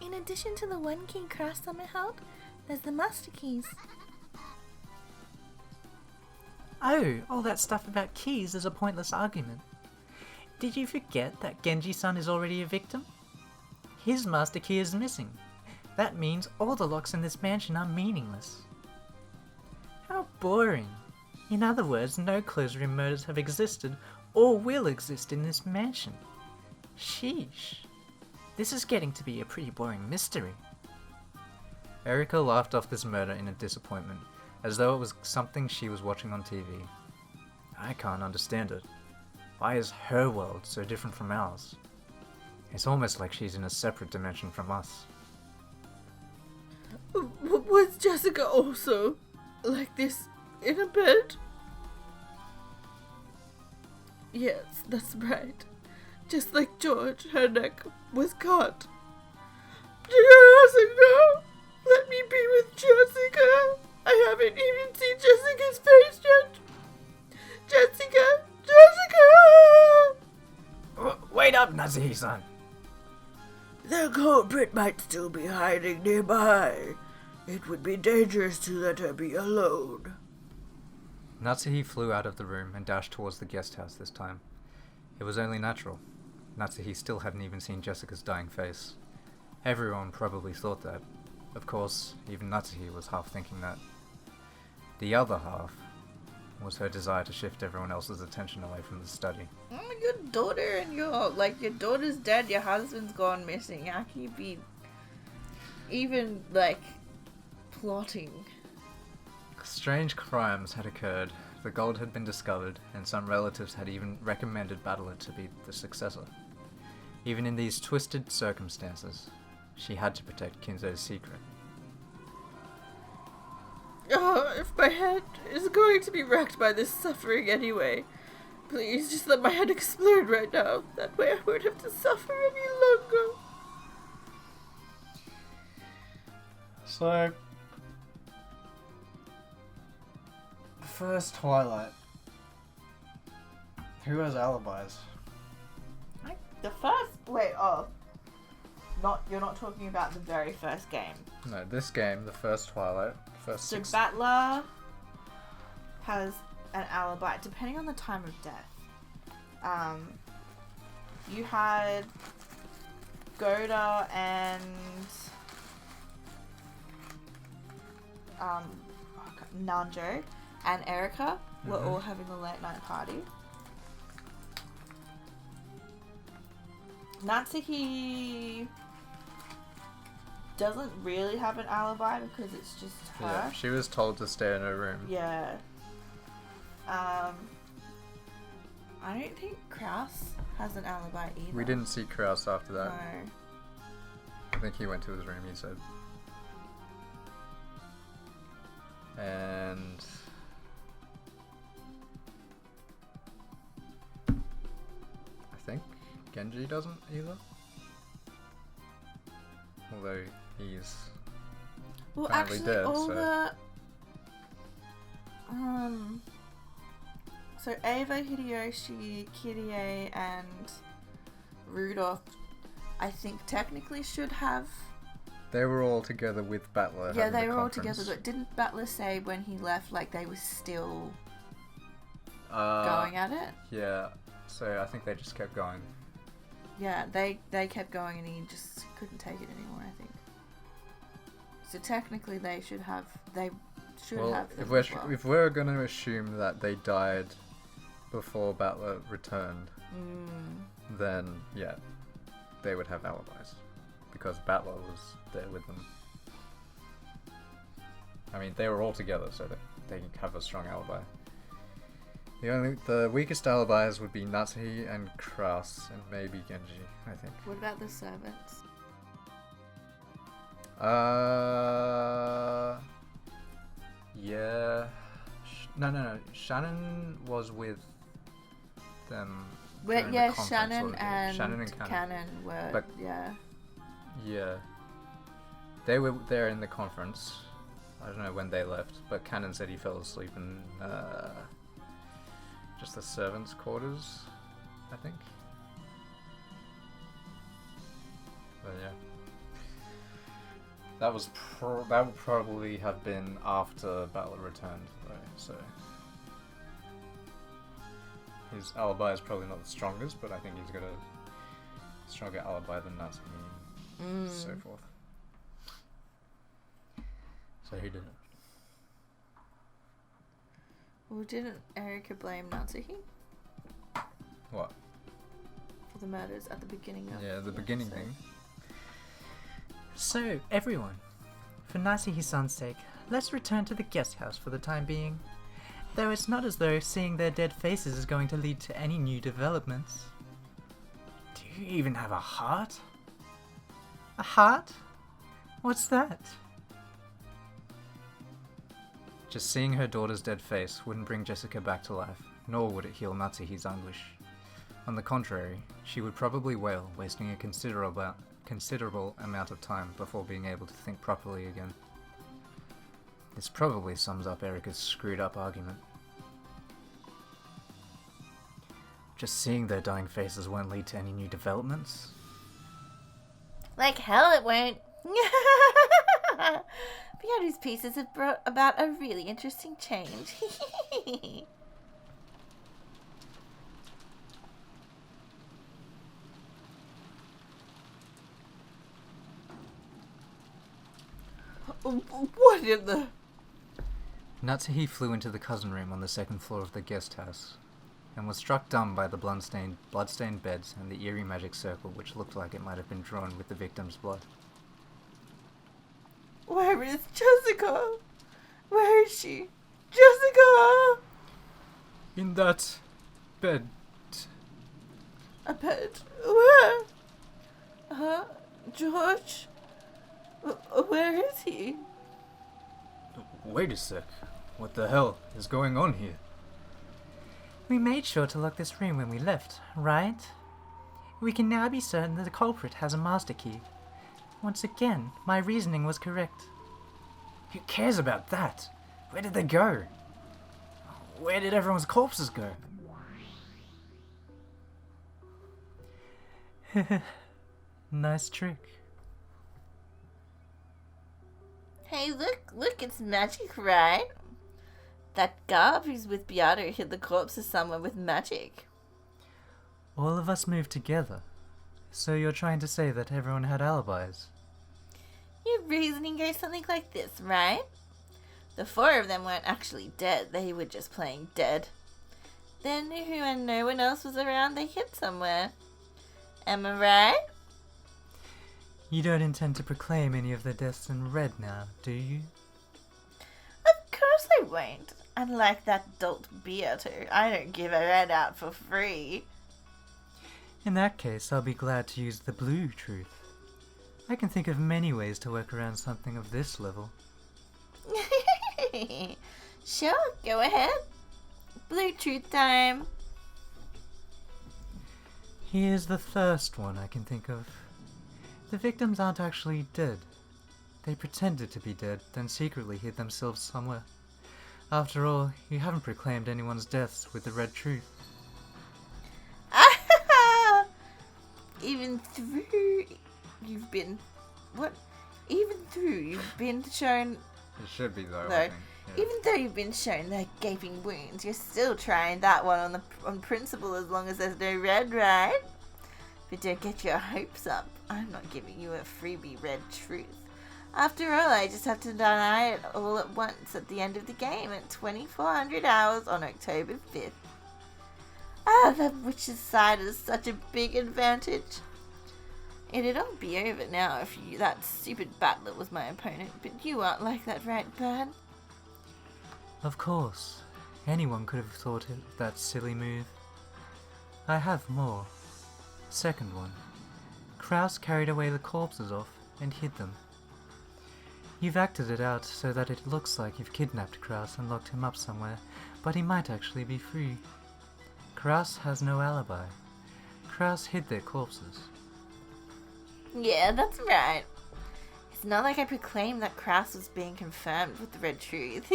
In addition to the one key Kraus-sama held, there's the master keys. Oh, all that stuff about keys is a pointless argument. Did you forget that Genji-san is already a victim? His master key is missing. That means all the locks in this mansion are meaningless. How boring. In other words, no closed-room murders have existed or will exist in this mansion. Sheesh. This is getting to be a pretty boring mystery. Erika laughed off this murder in a disappointment, as though it was something she was watching on TV. I can't understand it. Why is her world so different from ours? It's almost like she's in a separate dimension from us. Was Jessica also like this in a bed? Yes, that's right. Just like George, her neck was cut. Jessica! Let me be with Jessica! I haven't even seen Jessica's face yet! Jessica! Jessica! Wait up, Natsuhi-san! The culprit might still be hiding nearby. It would be dangerous to let her be alone. Natsuhi flew out of the room and dashed towards the guest house this time. It was only natural. Natsuhi still hadn't even seen Jessica's dying face. Everyone probably thought that. Of course, even Natsuhi was half thinking that. The other half was her desire to shift everyone else's attention away from the study. Oh, your daughter and your daughter's dead, your husband's gone missing. How can you be even, plotting? Strange crimes had occurred, the gold had been discovered, and some relatives had even recommended Battler to be the successor. Even in these twisted circumstances, she had to protect Kinzo's secret. If my head is going to be wrecked by this suffering anyway, please just let my head explode right now. That way I won't have to suffer any longer. So, first Twilight. Who has alibis? The first... You're not talking about the very first game. No, this game, the first Twilight, first So 6... Battler has an alibi, depending on the time of death. You had Goda and Nanjo and Erika were all having a late night party. Natsuki doesn't really have an alibi because it's just her. Yeah, she was told to stay in her room. Yeah. I don't think Kraus has an alibi either. We didn't see Kraus after that. No. I think he went to his room, he said. And I think Genji doesn't either. Although he's Well, apparently actually, dead, all so the so Ava, Hideyoshi, Kirie, and Rudolph, I think technically should have. they were all together with Battler. Yeah, having they the were all conference. together. But didn't Battler say when he left, like they were still Uh, going at it? Yeah, so I think they just kept going. Yeah, they kept going, and he just couldn't take it anymore. I think. So technically, they should have. They should Well, have. if them we're as well. if we're gonna assume that they died before Battler returned, then yeah, they would have alibis because Battler was there with them. I mean, they were all together, so that they can have a strong alibi. The weakest alibis would be Natsuhi and Kraus and maybe Genji, I think. What about the servants? Yeah. No. Shannon was with them. Where, during the yeah, conference, Shannon wasn't he? and, Shannon and Cannon were. But- yeah. Yeah. They were there in the conference. I don't know when they left, but Cannon said he fell asleep in just the servants' quarters, I think. But yeah. That would probably have been after Battler returned, though, so his alibi is probably not the strongest, but I think he's got a stronger alibi than Natsuki and so forth. So who did it? Well, didn't Erika blame Natsuki What? for the murders at the beginning of Yeah, the beginning episode? thing. So, everyone, for Nasuhi-san's sake, let's return to the guest house for the time being. Though it's not as though seeing their dead faces is going to lead to any new developments. Do you even have a heart? A heart? What's that? Just seeing her daughter's dead face wouldn't bring Jessica back to life, nor would it heal Natsuhi's anguish. On the contrary, she would probably wail, wasting a considerable amount of time before being able to think properly again. This probably sums up Erika's screwed up argument. Just seeing their dying faces won't lead to any new developments? Like hell it won't. Beyonce's pieces have brought about a really interesting change. What in the... Natsuhi flew into the cousin room on the second floor of the guest house, and was struck dumb by the bloodstained beds and the eerie magic circle which looked like it might have been drawn with the victim's blood. Where is Jessica? Where is she? Jessica! In that bed. A bed? Where? George? Where is he? Wait a sec. What the hell is going on here? We made sure to lock this room when we left, right? We can now be certain that the culprit has a master key. Once again, my reasoning was correct. Who cares about that? Where did they go? Where did everyone's corpses go? Nice trick. Hey, look, it's magic, right? That garb who's with Beato hid the corpse of someone with magic. All of us moved together. So you're trying to say that everyone had alibis? Your reasoning goes something like this, right? The four of them weren't actually dead, they were just playing dead. Then, when no one else was around, they hid somewhere. Am I right? You don't intend to proclaim any of the deaths in red now, do you? Of course I won't. Unlike that dolt Beato, I don't give a red out for free. In that case, I'll be glad to use the blue truth. I can think of many ways to work around something of this level. Sure, go ahead. Blue truth time. Here's the first one I can think of. The victims aren't actually dead. They pretended to be dead, then secretly hid themselves somewhere. After all, you haven't proclaimed anyone's deaths with the red truth. Even through you've been shown It should be though. though. I think. Yeah. Even though you've been shown the gaping wounds, you're still trying that one on principle as long as there's no red, right? But don't get your hopes up. I'm not giving you a freebie red truth. After all, I just have to deny it all at once at the end of the game at 2400 hours on October 5th. Ah, the witch's side is such a big advantage. It'd all be over now if that stupid battler was my opponent, but you aren't like that, right, Bud? Of course. Anyone could have thought of that silly move. I have more. Second one. Kraus carried away the corpses off and hid them. You've acted it out so that it looks like you've kidnapped Kraus and locked him up somewhere, but he might actually be free. Kraus has no alibi. Kraus hid their corpses. Yeah, that's right. It's not like I proclaimed that Kraus was being confirmed with the red truth.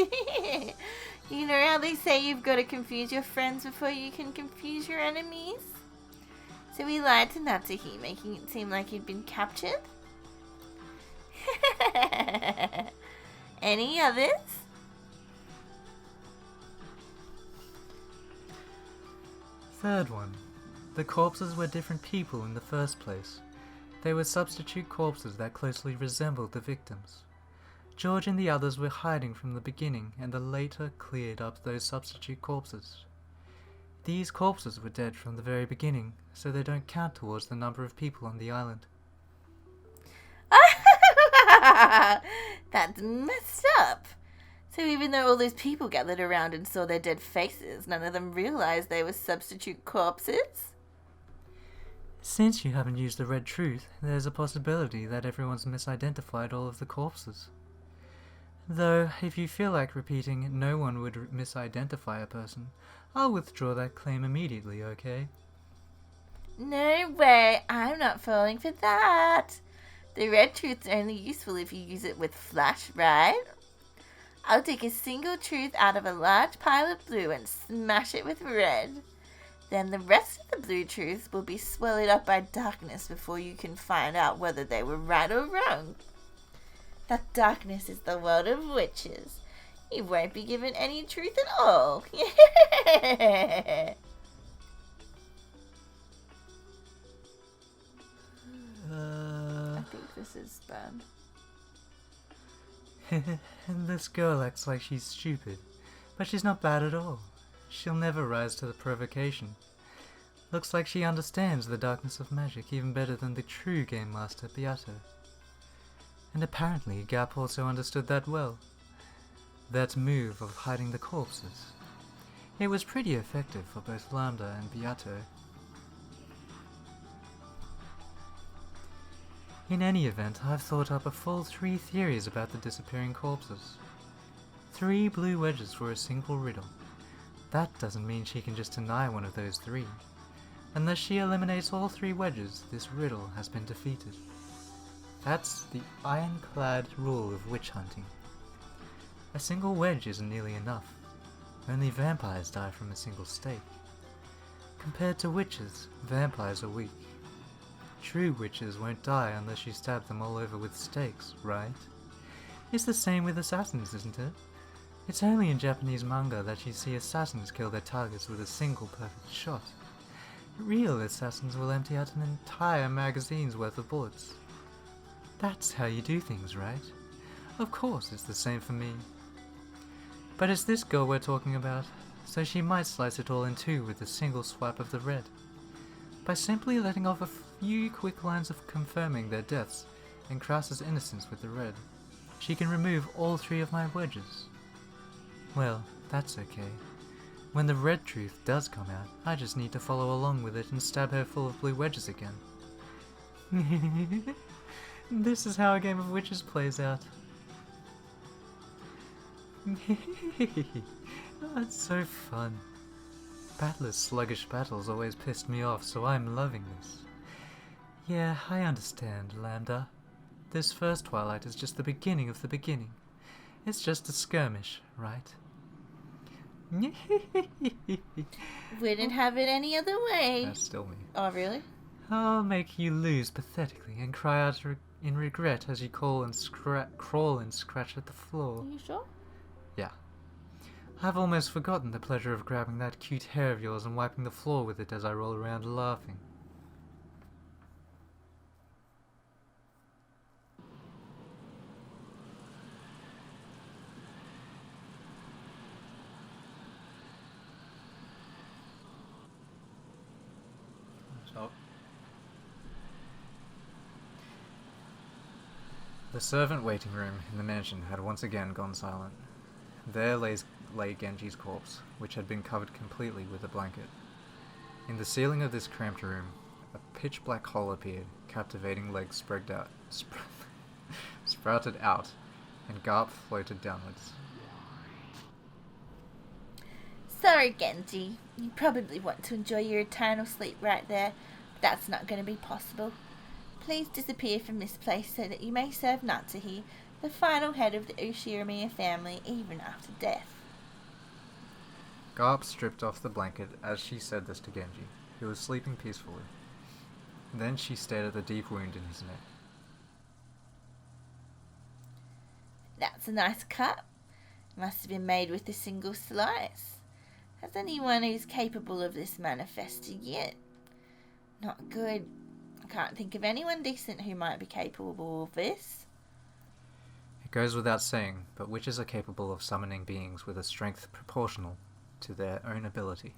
You know how they say you've got to confuse your friends before you can confuse your enemies? So we lied to Natsuhi, making it seem like he'd been captured? Any others? Third one. The corpses were different people in the first place. They were substitute corpses that closely resembled the victims. George and the others were hiding from the beginning, and the later cleared up those substitute corpses. These corpses were dead from the very beginning, so they don't count towards the number of people on the island. That's messed up. So even though all those people gathered around and saw their dead faces, none of them realized they were substitute corpses? Since you haven't used the red truth, there's a possibility that everyone's misidentified all of the corpses. Though, if you feel like repeating no one would misidentify a person, I'll withdraw that claim immediately, okay? No way, I'm not falling for that. The red truth's only useful if you use it with flash, right? I'll take a single truth out of a large pile of blue and smash it with red. Then the rest of the blue truths will be swallowed up by darkness before you can find out whether they were right or wrong. That darkness is the world of witches. You won't be given any truth at all. I think this is bad. And this girl acts like she's stupid, but she's not bad at all. She'll never rise to the provocation. Looks like she understands the darkness of magic even better than the true game master, Beato. And apparently Gap also understood that well. That move of hiding the corpses. It was pretty effective for both Lambda and Beato. In any event, I've thought up a full 3 theories about the disappearing corpses. 3 blue wedges for a single riddle. That doesn't mean she can just deny one of those 3. Unless she eliminates all 3 wedges, this riddle has been defeated. That's the ironclad rule of witch hunting. A single wedge isn't nearly enough. Only vampires die from a single stake. Compared to witches, vampires are weak. True witches won't die unless you stab them all over with stakes, right? It's the same with assassins, isn't it? It's only in Japanese manga that you see assassins kill their targets with a single perfect shot. Real assassins will empty out an entire magazine's worth of bullets. That's how you do things, right? Of course it's the same for me. But it's this girl we're talking about, so she might slice it all in 2 with a single swipe of the red. By simply letting off few quick lines of confirming their deaths and Krause's innocence with the red, she can remove all 3 of my wedges. Well, that's okay. When the red truth does come out, I just need to follow along with it and stab her full of blue wedges again. This is how a game of witches plays out. That's so fun. Battler's sluggish battles always pissed me off, so I'm loving this. Yeah, I understand, Lambda. This first Twilight is just the beginning of the beginning. It's just a skirmish, right? Wouldn't have it any other way. That's still me. Oh, really? I'll make you lose pathetically and cry out in regret as you crawl and scratch at the floor. Are you sure? Yeah. I've almost forgotten the pleasure of grabbing that cute hair of yours and wiping the floor with it as I roll around laughing. The servant waiting room in the mansion had once again gone silent. There lay Genji's corpse, which had been covered completely with a blanket. In the ceiling of this cramped room, a pitch-black hole appeared, captivating legs sprouted out, and Garp floated downwards. Sorry, Genji. You probably want to enjoy your eternal sleep right there, but that's not going to be possible. Please disappear from this place so that you may serve Natsuhi, the final head of the Ushiramiya family, even after death. Garp stripped off the blanket as she said this to Genji, who was sleeping peacefully. Then she stared at the deep wound in his neck. That's a nice cut. Must have been made with a single slice. Has anyone who's capable of this manifested yet? Not good. I can't think of anyone decent who might be capable of this. It goes without saying, but witches are capable of summoning beings with a strength proportional to their own ability.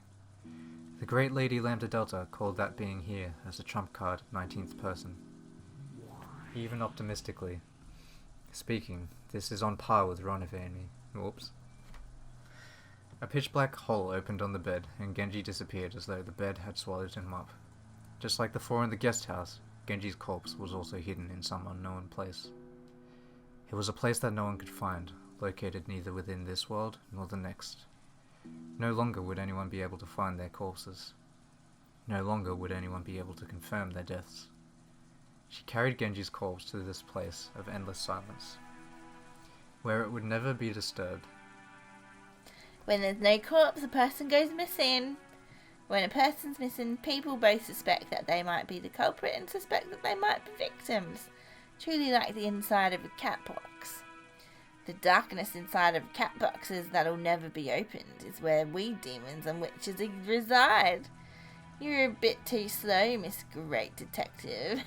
The great Lady Lambda Delta called that being here as a trump card 19th person. Even optimistically speaking, this is on par with Ronive and me. Whoops. A pitch-black hole opened on the bed, and Genji disappeared as though the bed had swallowed him up. Just like the 4 in the guest house, Genji's corpse was also hidden in some unknown place. It was a place that no one could find, located neither within this world nor the next. No longer would anyone be able to find their corpses. No longer would anyone be able to confirm their deaths. She carried Genji's corpse to this place of endless silence, where it would never be disturbed. When there's no corpse, a person goes missing. When a person's missing, people both suspect that they might be the culprit and suspect that they might be victims. Truly like the inside of a cat box. The darkness inside of cat boxes that'll never be opened is where we demons and witches reside. You're a bit too slow, Miss Great Detective.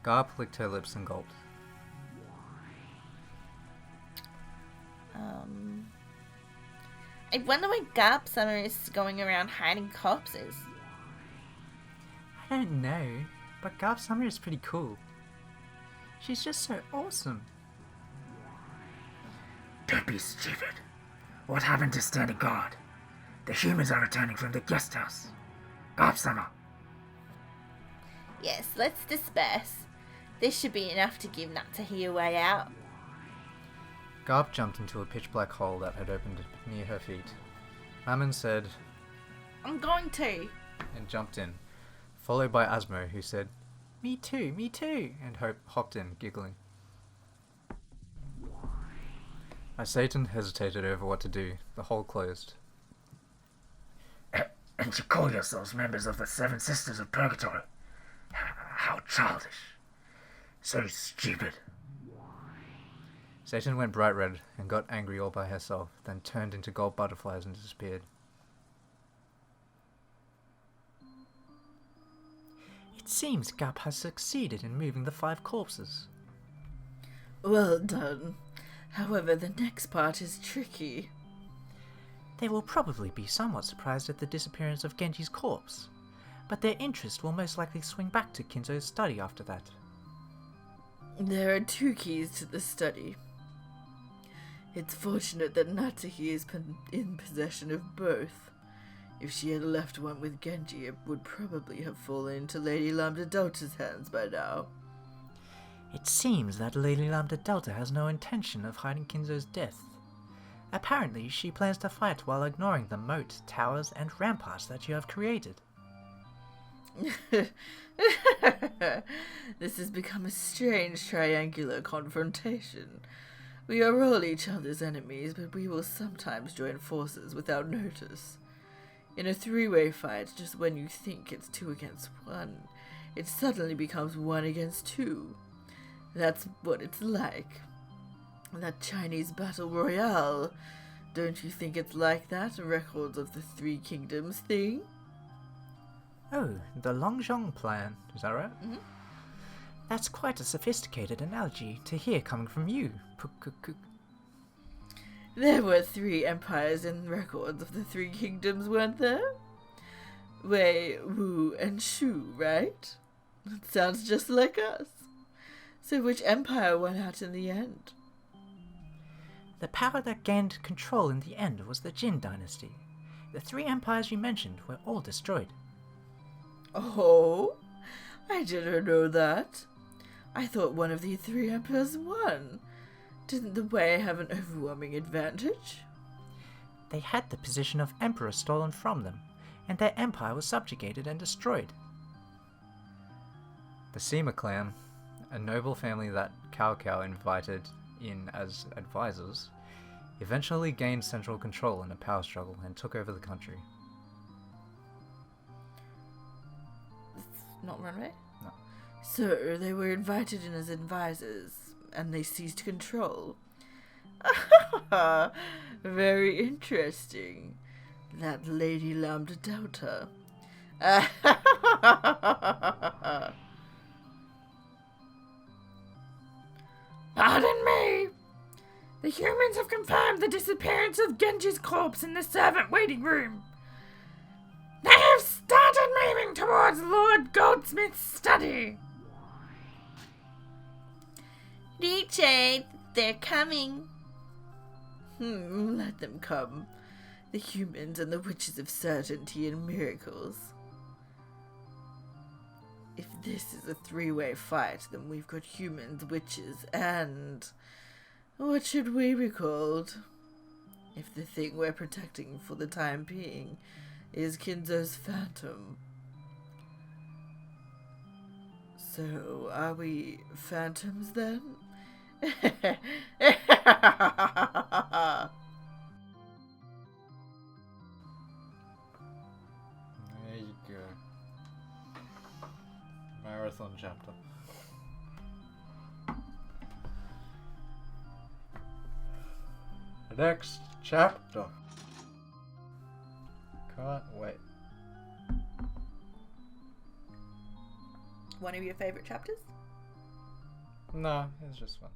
Garp licked her lips and gulped. I wonder why Garp Summer is going around hiding corpses. I don't know, but Garp Summer is pretty cool. She's just so awesome. Don't be stupid. What happened to standing guard? The humans are returning from the guest house. Gobsummer. Yes, let's disperse. This should be enough to give Natsuhi a way out. Garp jumped into a pitch-black hole that had opened near her feet. Mammon said, I'm going to. And jumped in, followed by Asmo, who said, me too, and hopped in, giggling. As Satan hesitated over what to do, the hole closed. And you call yourselves members of the Seven Sisters of Purgatory? How childish. So stupid. Satan went bright red and got angry all by herself, then turned into gold butterflies and disappeared. It seems Garp has succeeded in moving the 5 corpses. Well done. However, the next part is tricky. They will probably be somewhat surprised at the disappearance of Genji's corpse. but their interest will most likely swing back to Kinzo's study after that. There are 2 keys to the study. It's fortunate that Natsuki is in possession of both. If she had left one with Genji, it would probably have fallen into Lady Lambda Delta's hands by now. It seems that Lady Lambda Delta has no intention of hiding Kinzo's death. Apparently, she plans to fight while ignoring the moat, towers, and ramparts that you have created. This has become a strange triangular confrontation. We are all each other's enemies, but we will sometimes join forces without notice. In a 3-way fight, just when you think it's 2 against 1, it suddenly becomes 1 against 2. That's what it's like. That Chinese battle royale. Don't you think it's like that? Records of the 3 kingdoms thing? Oh, the Longzhong plan, is that right? Mhm. That's quite a sophisticated analogy to hear coming from you. There were 3 empires in records of the 3 kingdoms, weren't there? Wei, Wu, and Shu, right? That sounds just like us. So which empire won out in the end? The power that gained control in the end was the Jin dynasty. The 3 empires you mentioned were all destroyed. Oh, I didn't know that. I thought one of the 3 emperors won. Didn't the Wei have an overwhelming advantage? They had the position of emperor stolen from them, and their empire was subjugated and destroyed. The Sima clan, a noble family that Cao Cao invited in as advisors, eventually gained central control in a power struggle and took over the country. Not Runway? No. So they were invited in as advisors, and they seized control. Very interesting. That Lady Lambda Delta. Pardon me! The humans have confirmed the disappearance of Genji's corpse in the servant waiting room. They have started moving towards Lord Goldsmith's study. DJ, they're coming. Let them come. The humans and the witches of certainty and miracles. If this is a 3-way fight, then we've got humans, witches, and... what should we be called? If the thing we're protecting for the time being is Kinzo's phantom. So, are we phantoms then? There you go. Marathon chapter. The next chapter. Can't wait. One of your favorite chapters? No, it's just fun.